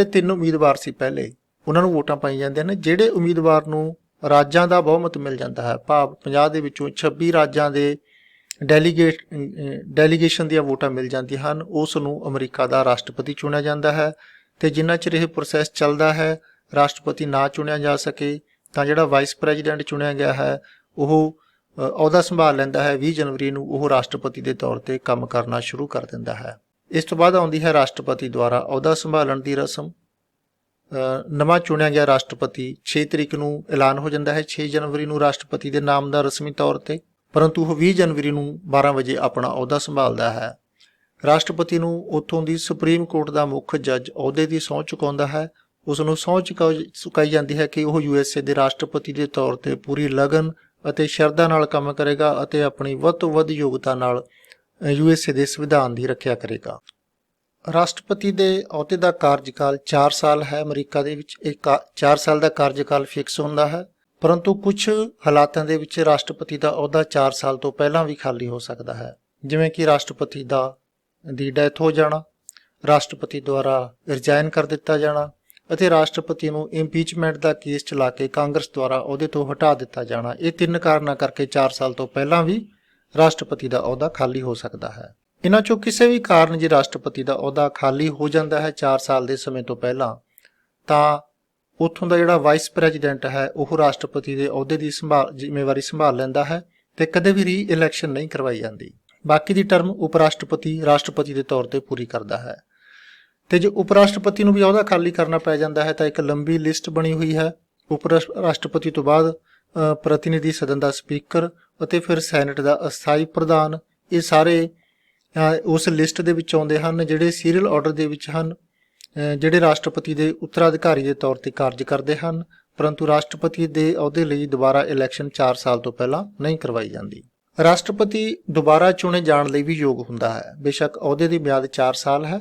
3 ਉਮੀਦਵਾਰ ਸੀ ਪਹਿਲੇ, ਉਹਨਾਂ ਨੂੰ ਵੋਟਾਂ ਪਾਈ ਜਾਂਦੀਆਂ ਨੇ। ਜਿਹੜੇ ਉਮੀਦਵਾਰ ਨੂੰ ਰਾਜਾਂ ਦਾ ਬਹੁਮਤ ਮਿਲ ਜਾਂਦਾ ਹੈ, ਭਾਵ 50 ਦੇ ਵਿੱਚੋਂ 26 ਰਾਜਾਂ ਦੇ ਡੈਲੀਗੇਸ਼ਨ ਦੀਆਂ ਵੋਟਾਂ ਮਿਲ ਜਾਂਦੀਆਂ ਹਨ, ਉਸ ਨੂੰ ਅਮਰੀਕਾ ਦਾ ਰਾਸ਼ਟਰਪਤੀ ਚੁਣਿਆ ਜਾਂਦਾ ਹੈ। ਤੇ ਜਿੰਨਾ ਚਿਰ ਇਹ ਪ੍ਰੋਸੈਸ ਚੱਲਦਾ ਹੈ, ਰਾਸ਼ਟਰਪਤੀ ਨਾ ਚੁਣਿਆ ਜਾ ਸਕੇ, ਤਾਂ ਜਿਹੜਾ ਵਾਈਸ ਪ੍ਰੈਜ਼ੀਡੈਂਟ ਚੁਣਿਆ ਗਿਆ ਹੈ ਉਹ ਅਹੁਦਾ ਸੰਭਾਲ ਲੈਂਦਾ ਹੈ। 20 ਜਨਵਰੀ ਨੂੰ ਉਹ ਰਾਸ਼ਟਰਪਤੀ ਦੇ ਤੌਰ ਤੇ ਕੰਮ ਕਰਨਾ ਸ਼ੁਰੂ ਕਰ ਦਿੰਦਾ ਹੈ। ਇਸ ਤੋਂ ਬਾਅਦ ਆਉਂਦੀ ਹੈ ਰਾਸ਼ਟਰਪਤੀ ਦੁਆਰਾ ਅਹੁਦਾ ਸੰਭਾਲਣ ਦੀ ਰਸਮ। ਨਵਾਂ ਚੁਣਿਆ ਗਿਆ ਰਾਸ਼ਟਰਪਤੀ 6 ਤਰੀਕ ਨੂੰ ਐਲਾਨ ਹੋ ਜਾਂਦਾ ਹੈ, 6 ਜਨਵਰੀ ਨੂੰ ਰਾਸ਼ਟਰਪਤੀ ਦੇ ਨਾਮ ਦਾ ਰਸਮੀ ਤੌਰ ਤੇ, ਪਰੰਤੂ ਉਹ 20 ਜਨਵਰੀ ਨੂੰ 12 ਵਜੇ ਆਪਣਾ ਅਹੁਦਾ ਸੰਭਾਲਦਾ ਹੈ। ਰਾਸ਼ਟਰਪਤੀ ਨੂੰ ਉੱਥੋਂ ਦੀ ਸੁਪਰੀਮ ਕੋਰਟ ਦਾ ਮੁੱਖ ਜੱਜ ਅਹੁਦੇ ਦੀ ਸਹੁੰ ਚੁਕਾਉਂਦਾ ਹੈ। ਉਸ ਨੂੰ ਸਹੁੰ ਚੁਕਾਈ ਜਾਂਦੀ ਹੈ ਕਿ ਉਹ USA ਦੇ ਰਾਸ਼ਟਰਪਤੀ ਦੇ ਤੌਰ ਤੇ ਪੂਰੀ ਲਗਨ ਅਤੇ ਸ਼ਰਧਾ ਨਾਲ ਕੰਮ ਕਰੇਗਾ ਅਤੇ ਆਪਣੀ ਵੱਧ ਤੋਂ ਵੱਧ ਯੋਗਤਾ ਨਾਲ USA ਦੇ ਸੰਵਿਧਾਨ ਦੀ ਰੱਖਿਆ ਕਰੇਗਾ। ਰਾਸ਼ਟਰਪਤੀ ਦੇ ਅਹੁਦੇ ਦਾ ਕਾਰਜਕਾਲ 4 ਸਾਲ ਹੈ। ਅਮਰੀਕਾ ਦੇ ਵਿੱਚ ਇਹ 4 ਸਾਲ ਦਾ ਕਾਰਜਕਾਲ ਫਿਕਸ ਹੁੰਦਾ ਹੈ, ਪਰੰਤੂ ਕੁਝ ਹਾਲਾਤਾਂ ਦੇ ਵਿੱਚ ਰਾਸ਼ਟਰਪਤੀ ਦਾ ਅਹੁਦਾ 4 ਸਾਲ ਤੋਂ ਪਹਿਲਾਂ ਵੀ ਖਾਲੀ ਹੋ ਸਕਦਾ ਹੈ, ਜਿਵੇਂ ਕਿ ਰਾਸ਼ਟਰਪਤੀ ਦੀ ਡੈਥ ਹੋ ਜਾਣਾ, ਰਾਸ਼ਟਰਪਤੀ ਦੁਆਰਾ ਰਿਜ਼ਾਈਨ ਕਰ ਦਿੱਤਾ ਜਾਣਾ ਅਤੇ ਰਾਸ਼ਟਰਪਤੀ ਨੂੰ ਇੰਪੀਚਮੈਂਟ ਦਾ ਕੇਸ ਚਲਾ ਕੇ ਕਾਂਗਰਸ ਦੁਆਰਾ ਅਹੁਦੇ ਤੋਂ ਹਟਾ ਦਿੱਤਾ ਜਾਣਾ। ਇਹ 3 ਕਾਰਨਾਂ ਕਰਕੇ 4 ਸਾਲ ਤੋਂ ਪਹਿਲਾਂ ਵੀ ਰਾਸ਼ਟਰਪਤੀ ਦਾ ਅਹੁਦਾ ਖਾਲੀ ਹੋ ਸਕਦਾ ਹੈ। ਇਹਨਾਂ ਚੋਂ ਕਿਸੇ ਵੀ ਕਾਰਨ ਜੇ ਰਾਸ਼ਟਰਪਤੀ ਦਾ ਅਹੁਦਾ ਖਾਲੀ ਹੋ ਜਾਂਦਾ ਹੈ 4 ਸਾਲ ਦੇ ਸਮੇਂ ਤੋਂ ਪਹਿਲਾਂ, ਤਾਂ ਉੱਥੋਂ ਦਾ ਜਿਹੜਾ ਵਾਈਸ ਪ੍ਰੈਜ਼ੀਡੈਂਟ ਹੈ ਉਹ ਰਾਸ਼ਟਰਪਤੀ ਦੇ ਅਹੁਦੇ ਦੀ ਜ਼ਿੰਮੇਵਾਰੀ ਸੰਭਾਲ ਲੈਂਦਾ ਹੈ ਤੇ ਕਦੇ ਵੀ ਰੀ-ਇਲੈਕਸ਼ਨ ਨਹੀਂ ਕਰਵਾਈ ਜਾਂਦੀ। ਬਾਕੀ ਦੀ ਟਰਮ ਉਪ ਰਾਸ਼ਟਰਪਤੀ ਰਾਸ਼ਟਰਪਤੀ ਦੇ ਤੌਰ ਤੇ ਪੂਰੀ ਕਰਦਾ ਹੈ। ਤੇ ਜੇ ਉਪ ਰਾਸ਼ਟਰਪਤੀ ਨੂੰ ਵੀ ਅਹੁਦਾ ਖਾਲੀ ਕਰਨਾ ਪੈ ਜਾਂਦਾ ਹੈ ਤਾਂ ਇੱਕ ਲੰਬੀ ਲਿਸਟ ਬਣੀ ਹੋਈ ਹੈ। ਉਪ ਰਾਸ਼ਟਰਪਤੀ ਤੋਂ ਬਾਅਦ ਪ੍ਰਤੀਨਿਧੀ ਸਦਨ ਦਾ ਸਪੀਕਰ ਅਤੇ ਫਿਰ ਸੈਨੇਟ ਦਾ ਅਸਥਾਈ ਪ੍ਰਧਾਨ, ਇਹ ਸਾਰੇ ਉਸ ਲਿਸਟ ਦੇ ਵਿੱਚ ਆਉਂਦੇ ਹਨ ਜਿਹੜੇ ਸੀਰੀਅਲ ਆਰਡਰ ਦੇ ਵਿੱਚ ਹਨ, ਜਿਹੜੇ ਰਾਸ਼ਟਰਪਤੀ ਦੇ ਉੱਤਰਾਧਿਕਾਰੀ ਦੇ ਤੌਰ ਤੇ ਕਾਰਜ ਕਰਦੇ ਹਨ, ਪਰੰਤੂ ਰਾਸ਼ਟਰਪਤੀ ਦੇ ਅਹੁਦੇ ਲਈ ਦੁਬਾਰਾ ਇਲੈਕਸ਼ਨ 4 ਸਾਲ ਤੋਂ ਪਹਿਲਾਂ ਨਹੀਂ ਕਰਵਾਈ ਜਾਂਦੀ। ਰਾਸ਼ਟਰਪਤੀ ਦੁਬਾਰਾ ਚੁਣੇ ਜਾਣ ਲਈ ਵੀ ਯੋਗ ਹੁੰਦਾ ਹੈ। ਬੇਸ਼ੱਕ ਅਹੁਦੇ ਦੀ ਮਿਆਦ 4 ਸਾਲ ਹੈ।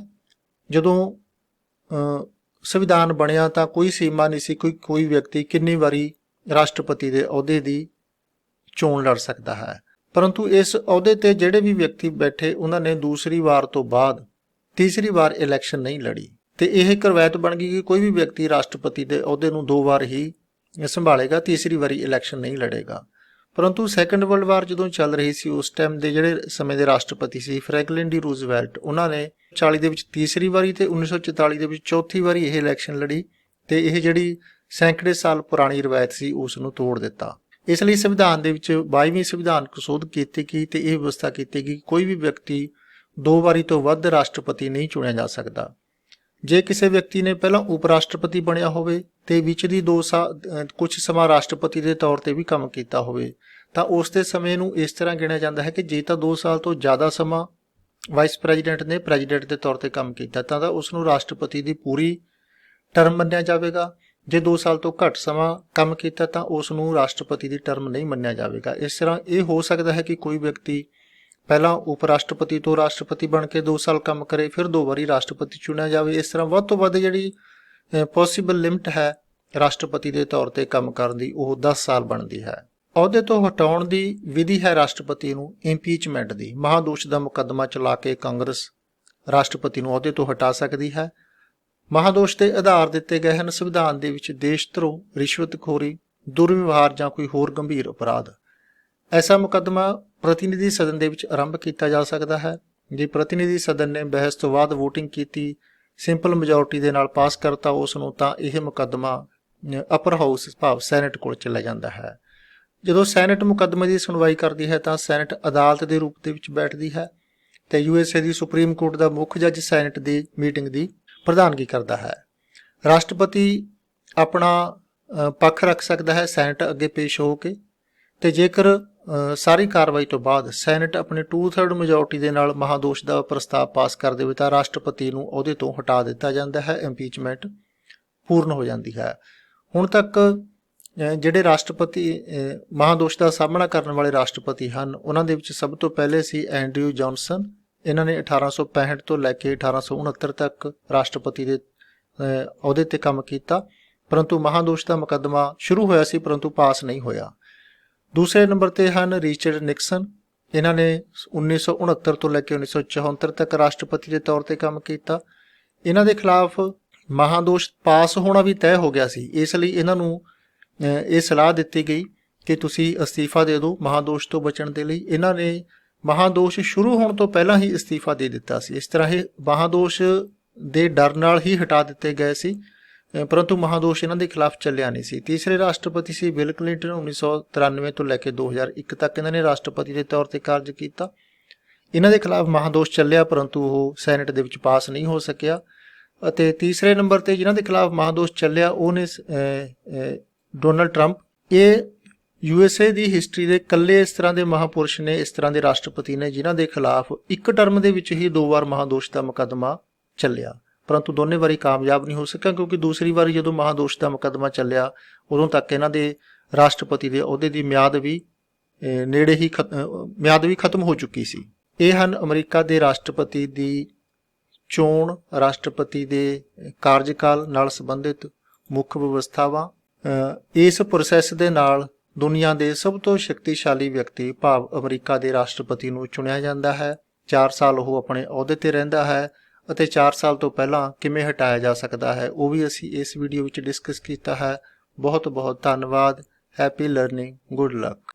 ਜਦੋਂ ਸੰਵਿਧਾਨ ਬਣਿਆ ਤਾਂ ਕੋਈ ਸੀਮਾ ਨਹੀਂ ਸੀ ਕੋਈ ਵਿਅਕਤੀ ਕਿੰਨੀ ਵਾਰੀ ਰਾਸ਼ਟਰਪਤੀ ਦੇ ਅਹੁਦੇ ਦੀ ਚੋਣ ਲੜ ਸਕਦਾ ਹੈ, ਪਰੰਤੂ ਇਸ ਅਹੁਦੇ ਤੇ ਜਿਹੜੇ ਵੀ ਵਿਅਕਤੀ ਬੈਠੇ ਉਹਨਾਂ ਨੇ ਦੂਸਰੀ ਵਾਰ ਤੋਂ ਬਾਅਦ ਤੀਸਰੀ ਵਾਰ ਇਲੈਕਸ਼ਨ ਨਹੀਂ ਲੜੀ ਤੇ ਇਹ ਇੱਕ ਰਵਾਇਤ ਬਣ ਗਈ ਕਿ ਕੋਈ ਵੀ ਵਿਅਕਤੀ ਰਾਸ਼ਟਰਪਤੀ ਦੇ ਅਹੁਦੇ ਨੂੰ 2 ਵਾਰ ਹੀ ਸੰਭਾਲੇਗਾ, ਤੀਸਰੀ ਵਾਰੀ ਇਲੈਕਸ਼ਨ ਨਹੀਂ ਲੜੇਗਾ। ਪਰੰਤੂ ਸੈਕੰਡ ਵਰਲਡ ਵਾਰ ਜਦੋਂ ਚੱਲ ਰਹੀ ਸੀ ਉਸ ਟਾਈਮ ਦੇ ਜਿਹੜੇ ਸਮੇਂ ਦੇ ਰਾਸ਼ਟਰਪਤੀ ਸੀ ਫਰੈਂਕਲਿਨ ਡੀ ਰੂਜ਼ਵੈਲਟ, ਉਹਨਾਂ ਨੇ 40 ਦੇ ਵਿੱਚ ਤੀਸਰੀ ਵਾਰੀ ਤੇ 1944 ਦੇ ਵਿੱਚ ਚੌਥੀ ਵਾਰੀ ਇਹ ਇਲੈਕਸ਼ਨ ਲੜੀ ਤੇ ਇਹ ਜਿਹੜੀ ਸੈਂਕੜੇ ਸਾਲ ਪੁਰਾਣੀ ਰਵਾਇਤ ਸੀ ਉਸ ਨੂੰ ਤੋੜ ਦਿੱਤਾ। ਇਸ ਲਈ ਸੰਵਿਧਾਨ ਦੇ ਵਿੱਚ 22ਵੀਂ ਸੰਵਿਧਾਨਕ ਸੋਧ ਕੀਤੀ ਗਈ ਤੇ ਇਹ ਵਿਵਸਥਾ ਕੀਤੀ ਗਈ ਕੋਈ ਵੀ ਵਿਅਕਤੀ 2 ਵਾਰੀ ਤੋਂ ਵੱਧ ਰਾਸ਼ਟਰਪਤੀ ਨਹੀਂ ਚੁਣਿਆ ਜਾ ਸਕਦਾ। ਜੇ ਕਿਸੇ ਵਿਅਕਤੀ ਨੇ ਪਹਿਲਾਂ ਉਪ ਰਾਸ਼ਟਰਪਤੀ ਬਣਿਆ ਹੋਵੇ ਤੇ ਵਿੱਚ ਦੀ ਕੁਝ ਸਮਾਂ ਰਾਸ਼ਟਰਪਤੀ ਦੇ ਤੌਰ ਤੇ ਵੀ ਕੰਮ ਕੀਤਾ ਹੋਵੇ ਤਾਂ ਉਸ ਦੇ ਸਮੇਂ ਨੂੰ ਇਸ ਤਰ੍ਹਾਂ ਗਿਣਿਆ ਜਾਂਦਾ ਹੈ ਕਿ ਜੇ ਤਾਂ 2 ਸਾਲ ਤੋਂ ਜ਼ਿਆਦਾ ਸਮਾਂ ਵਾਈਸ ਪ੍ਰੈਜ਼ੀਡੈਂਟ ਨੇ ਪ੍ਰੈਜ਼ੀਡੈਂਟ ਦੇ ਤੌਰ ਤੇ ਕੰਮ ਕੀਤਾ ਤਾਂ ਉਸ ਨੂੰ ਰਾਸ਼ਟਰਪਤੀ ਦੀ ਪੂਰੀ ਟਰਮ ਮੰਨਿਆ ਜਾਵੇਗਾ। ਜੇ 2 ਸਾਲ ਤੋਂ ਘੱਟ ਸਮਾਂ ਕੰਮ ਕੀਤਾ ਤਾਂ ਉਸ ਨੂੰ ਰਾਸ਼ਟਰਪਤੀ ਦੀ ਟਰਮ ਨਹੀਂ ਮੰਨਿਆ ਜਾਵੇਗਾ। ਇਸ ਤਰ੍ਹਾਂ ਇਹ ਹੋ ਸਕਦਾ ਹੈ ਕਿ ਕੋਈ ਵਿਅਕਤੀ ਪਹਿਲਾਂ ਉਪ ਰਾਸ਼ਟਰਪਤੀ ਤੋਂ ਰਾਸ਼ਟਰਪਤੀ ਬਣ ਕੇ 2 ਸਾਲ ਕੰਮ ਕਰੇ, ਫਿਰ 2 ਵਾਰੀ ਰਾਸ਼ਟਰਪਤੀ ਚੁਣਿਆ ਜਾਵੇ। ਇਸ ਤਰ੍ਹਾਂ ਵੱਧ ਤੋਂ ਵੱਧ ਜਿਹੜੀ ਪੋਸੀਬਲ ਲਿਮਟ ਹੈ ਰਾਸ਼ਟਰਪਤੀ ਦੇ ਤੌਰ ਤੇ ਕੰਮ ਕਰਨ ਦੀ, ਉਹ 10 ਸਾਲ ਬਣਦੀ ਹੈ। ਅਹੁਦੇ ਤੋਂ ਹਟਾਉਣ ਦੀ ਵਿਧੀ ਹੈ ਰਾਸ਼ਟਰਪਤੀ ਨੂੰ ਇੰਪੀਚਮੈਂਟ ਦੀ। ਮਹਾਦੋਸ਼ ਦਾ ਮੁਕੱਦਮਾ ਚਲਾ ਕੇ ਕਾਂਗਰਸ ਰਾਸ਼ਟਰਪਤੀ ਨੂੰ ਅਹੁਦੇ ਤੋਂ ਹਟਾ ਸਕਦੀ ਹੈ। ਮਹਾਦੋਸ਼ ਦੇ ਆਧਾਰ ਦਿੱਤੇ ਗਏ ਹਨ ਸੰਵਿਧਾਨ ਦੇ ਵਿੱਚ ਦੇਸ਼ ਧਰੋਹ, ਰਿਸ਼ਵਤਖੋਰੀ, ਦੁਰਵਿਵਹਾਰ ਜਾਂ ਕੋਈ ਹੋਰ ਗੰਭੀਰ ਅਪਰਾਧ। ਐਸਾ ਮੁਕੱਦਮਾ ਪ੍ਰਤੀਨਿਧੀ ਸਦਨ ਦੇ ਵਿੱਚ ਆਰੰਭ ਕੀਤਾ ਜਾ ਸਕਦਾ ਹੈ। ਜੇ ਪ੍ਰਤੀਨਿਧੀ ਸਦਨ ਨੇ ਬਹਿਸ ਤੋਂ ਬਾਅਦ VOTING ਕੀਤੀ, ਸਿੰਪਲ ਮੈਜੋਰਟੀ ਦੇ ਨਾਲ ਪਾਸ ਕਰਤਾ ਉਸ ਨੂੰ, ਤਾਂ ਇਹ ਮੁਕੱਦਮਾ ਅਪਰ ਹਾਊਸ ਭਾਵ ਸੈਨੇਟ ਕੋਲ ਚਲਾ ਜਾਂਦਾ ਹੈ। ਜਦੋਂ ਸੈਨੇਟ ਮੁਕੱਦਮੇ ਦੀ ਸੁਣਵਾਈ ਕਰਦੀ ਹੈ ਤਾਂ ਸੈਨੇਟ ਅਦਾਲਤ ਦੇ ਰੂਪ ਦੇ ਵਿੱਚ ਬੈਠਦੀ ਹੈ ਤੇ USA ਦੀ ਸੁਪਰੀਮ ਕੋਰਟ ਦਾ ਮੁੱਖ ਜੱਜ ਸੈਨੇਟ ਦੀ ਮੀਟਿੰਗ ਦੀ ਪ੍ਰਧਾਨਗੀ ਕਰਦਾ ਹੈ। ਰਾਸ਼ਟਰਪਤੀ ਆਪਣਾ ਪੱਖ ਰੱਖ ਸਕਦਾ ਹੈ ਸੈਨੇਟ ਅੱਗੇ ਪੇਸ਼ ਹੋ ਕੇ, ਤੇ ਜੇਕਰ ਸਾਰੀ ਕਾਰਵਾਈ ਤੋਂ ਬਾਅਦ ਸੈਨੇਟ ਆਪਣੀ 2/3 ਮੈਜੋਰਟੀ ਦੇ ਨਾਲ ਮਹਾਦੋਸ਼ ਦਾ ਪ੍ਰਸਤਾਵ ਪਾਸ ਕਰ ਦੇਵੇ ਤਾਂ ਰਾਸ਼ਟਰਪਤੀ ਨੂੰ ਅਹੁਦੇ ਤੋਂ ਹਟਾ ਦਿੱਤਾ ਜਾਂਦਾ ਹੈ। ਇੰਪੀਚਮੈਂਟ ਪੂਰਨ ਹੋ ਜਾਂਦੀ ਹੈ। ਹੁਣ ਤੱਕ ਜਿਹੜੇ ਰਾਸ਼ਟਰਪਤੀ ਮਹਾਦੋਸ਼ ਦਾ ਸਾਹਮਣਾ ਕਰਨ ਵਾਲੇ ਰਾਸ਼ਟਰਪਤੀ ਹਨ, ਉਹਨਾਂ ਦੇ ਵਿੱਚ ਸਭ ਤੋਂ ਪਹਿਲੇ ਸੀ ਐਂਡਰਿਊ ਜੌਨਸਨ। ਇਹਨਾਂ ਨੇ 1865 ਤੋਂ ਲੈ ਕੇ 1869 ਤੱਕ ਰਾਸ਼ਟਰਪਤੀ ਦੇ ਅਹੁਦੇ ਤੇ ਕੰਮ ਕੀਤਾ, ਪਰੰਤੂ ਮਹਾਦੋਸ਼ ਦਾ ਮੁਕੱਦਮਾ ਸ਼ੁਰੂ ਹੋਇਆ ਸੀ ਪਰੰਤੂ ਪਾਸ ਨਹੀਂ ਹੋਇਆ। ਦੂਸਰੇ ਨੰਬਰ ਤੇ ਹਨ ਰਿਚਰਡ ਨਿਕਸਨ। ਇਹਨਾਂ ਨੇ 1969 ਤੋਂ ਲੈ ਕੇ 1974 ਤੱਕ ਰਾਸ਼ਟਰਪਤੀ ਦੇ ਤੌਰ ਤੇ ਕੰਮ ਕੀਤਾ। ਇਹਨਾਂ ਦੇ ਖਿਲਾਫ ਮਹਾਦੋਸ਼ ਪਾਸ ਹੋਣਾ ਵੀ ਤੈਅ ਹੋ ਗਿਆ ਸੀ, ਇਸ ਲਈ ਇਹਨਾਂ ਨੂੰ ਇਹ ਸਲਾਹ ਦਿੱਤੀ ਗਈ ਕਿ ਤੁਸੀਂ ਅਸਤੀਫਾ ਦੇ ਦਿਓ ਮਹਾਦੋਸ਼ ਤੋਂ ਬਚਣ ਦੇ ਲਈ। ਇਹਨਾਂ ਨੇ ਮਹਾਦੋਸ਼ ਸ਼ੁਰੂ ਹੋਣ ਤੋਂ ਪਹਿਲਾਂ ਹੀ ਅਸਤੀਫਾ ਦੇ ਦਿੱਤਾ ਸੀ। ਇਸ ਤਰ੍ਹਾਂ ਇਹ ਮਹਾਦੋਸ਼ ਦੇ ਡਰ ਨਾਲ ਹੀ ਹਟਾ ਦਿੱਤੇ ਗਏ ਸੀ, ਪਰੰਤੂ ਮਹਾਦੋਸ਼ ਇਹਨਾਂ ਦੇ ਖਿਲਾਫ ਚੱਲਿਆ ਨਹੀਂ ਸੀ। ਤੀਸਰੇ ਰਾਸ਼ਟਰਪਤੀ ਸੀ ਬਿਲ ਕਲਿੰਟਨ। 1993 ਤੋਂ ਲੈ ਕੇ 2001 ਤੱਕ ਇਹਨਾਂ ਨੇ ਰਾਸ਼ਟਰਪਤੀ ਦੇ ਤੌਰ ਤੇ ਕਾਰਜ ਕੀਤਾ। ਇਹਨਾਂ ਦੇ ਖਿਲਾਫ ਮਹਾਦੋਸ਼ ਚੱਲਿਆ ਪਰੰਤੂ ਉਹ ਸੈਨੇਟ ਦੇ ਵਿੱਚ ਪਾਸ ਨਹੀਂ ਹੋ ਸਕਿਆ। ਅਤੇ ਤੀਸਰੇ ਨੰਬਰ ਤੇ ਜਿਨ੍ਹਾਂ ਦੇ ਖਿਲਾਫ ਮਹਾਦੋਸ਼ ਚੱਲਿਆ ਉਹ ਨੇ ਡੋਨਾਲਡ ਟਰੰਪ। ਇਹ USA ਦੀ ਹਿਸਟਰੀ ਦੇ ਇਕੱਲੇ ਇਸ ਤਰ੍ਹਾਂ ਦੇ ਮਹਾਪੁਰਸ਼ ਨੇ, ਇਸ ਤਰ੍ਹਾਂ ਦੇ ਰਾਸ਼ਟਰਪਤੀ ਨੇ ਜਿਨ੍ਹਾਂ ਦੇ ਖਿਲਾਫ ਇੱਕ ਟਰਮ ਦੇ ਵਿੱਚ ਹੀ 2 ਵਾਰ ਮਹਾਦੋਸ਼ ਦਾ ਮੁਕੱਦਮਾ ਚੱਲਿਆ, ਪਰੰਤੂ ਦੋਨੇ ਵਾਰੀ ਕਾਮਯਾਬ ਨਹੀਂ ਹੋ ਸਕਿਆ, ਕਿਉਂਕਿ ਦੂਸਰੀ ਵਾਰੀ ਜਦੋਂ ਮਹਾਦੋਸ਼ ਦਾ ਮੁਕੱਦਮਾ ਚੱਲਿਆ ਉਦੋਂ ਤੱਕ ਇਹਨਾਂ ਦੇ ਰਾਸ਼ਟਰਪਤੀ ਦੇ ਅਹੁਦੇ ਦੀ ਮਿਆਦ ਵੀ ਖਤਮ ਹੋ ਚੁੱਕੀ ਸੀ। ਇਹ ਹਨ ਅਮਰੀਕਾ ਦੇ ਰਾਸ਼ਟਰਪਤੀ ਦੀ ਚੋਣ, ਰਾਸ਼ਟਰਪਤੀ ਦੇ ਕਾਰਜਕਾਲ ਨਾਲ ਸੰਬੰਧਿਤ ਮੁੱਖ ਵਿਵਸਥਾਵਾਂ। ਇਸ ਪ੍ਰੋਸੈਸ ਦੇ ਨਾਲ ਦੁਨੀਆ ਦੇ ਸਭ ਤੋਂ ਸ਼ਕਤੀਸ਼ਾਲੀ ਵਿਅਕਤੀ ਭਾਵ ਅਮਰੀਕਾ ਦੇ ਰਾਸ਼ਟਰਪਤੀ ਨੂੰ ਚੁਣਿਆ ਜਾਂਦਾ ਹੈ। 4 ਸਾਲ ਉਹ ਆਪਣੇ ਅਹੁਦੇ ਤੇ ਰਹਿੰਦਾ ਹੈ ਅਤੇ 4 ਸਾਲ ਤੋਂ ਪਹਿਲਾਂ ਕਿਵੇਂ ਹਟਾਇਆ ਜਾ ਸਕਦਾ ਹੈ ਉਹ ਵੀ ਅਸੀਂ ਇਸ ਵੀਡੀਓ ਵਿੱਚ ਡਿਸਕਸ ਕੀਤਾ ਹੈ। ਬਹੁਤ ਬਹੁਤ ਧੰਨਵਾਦ। Happy learning, good luck.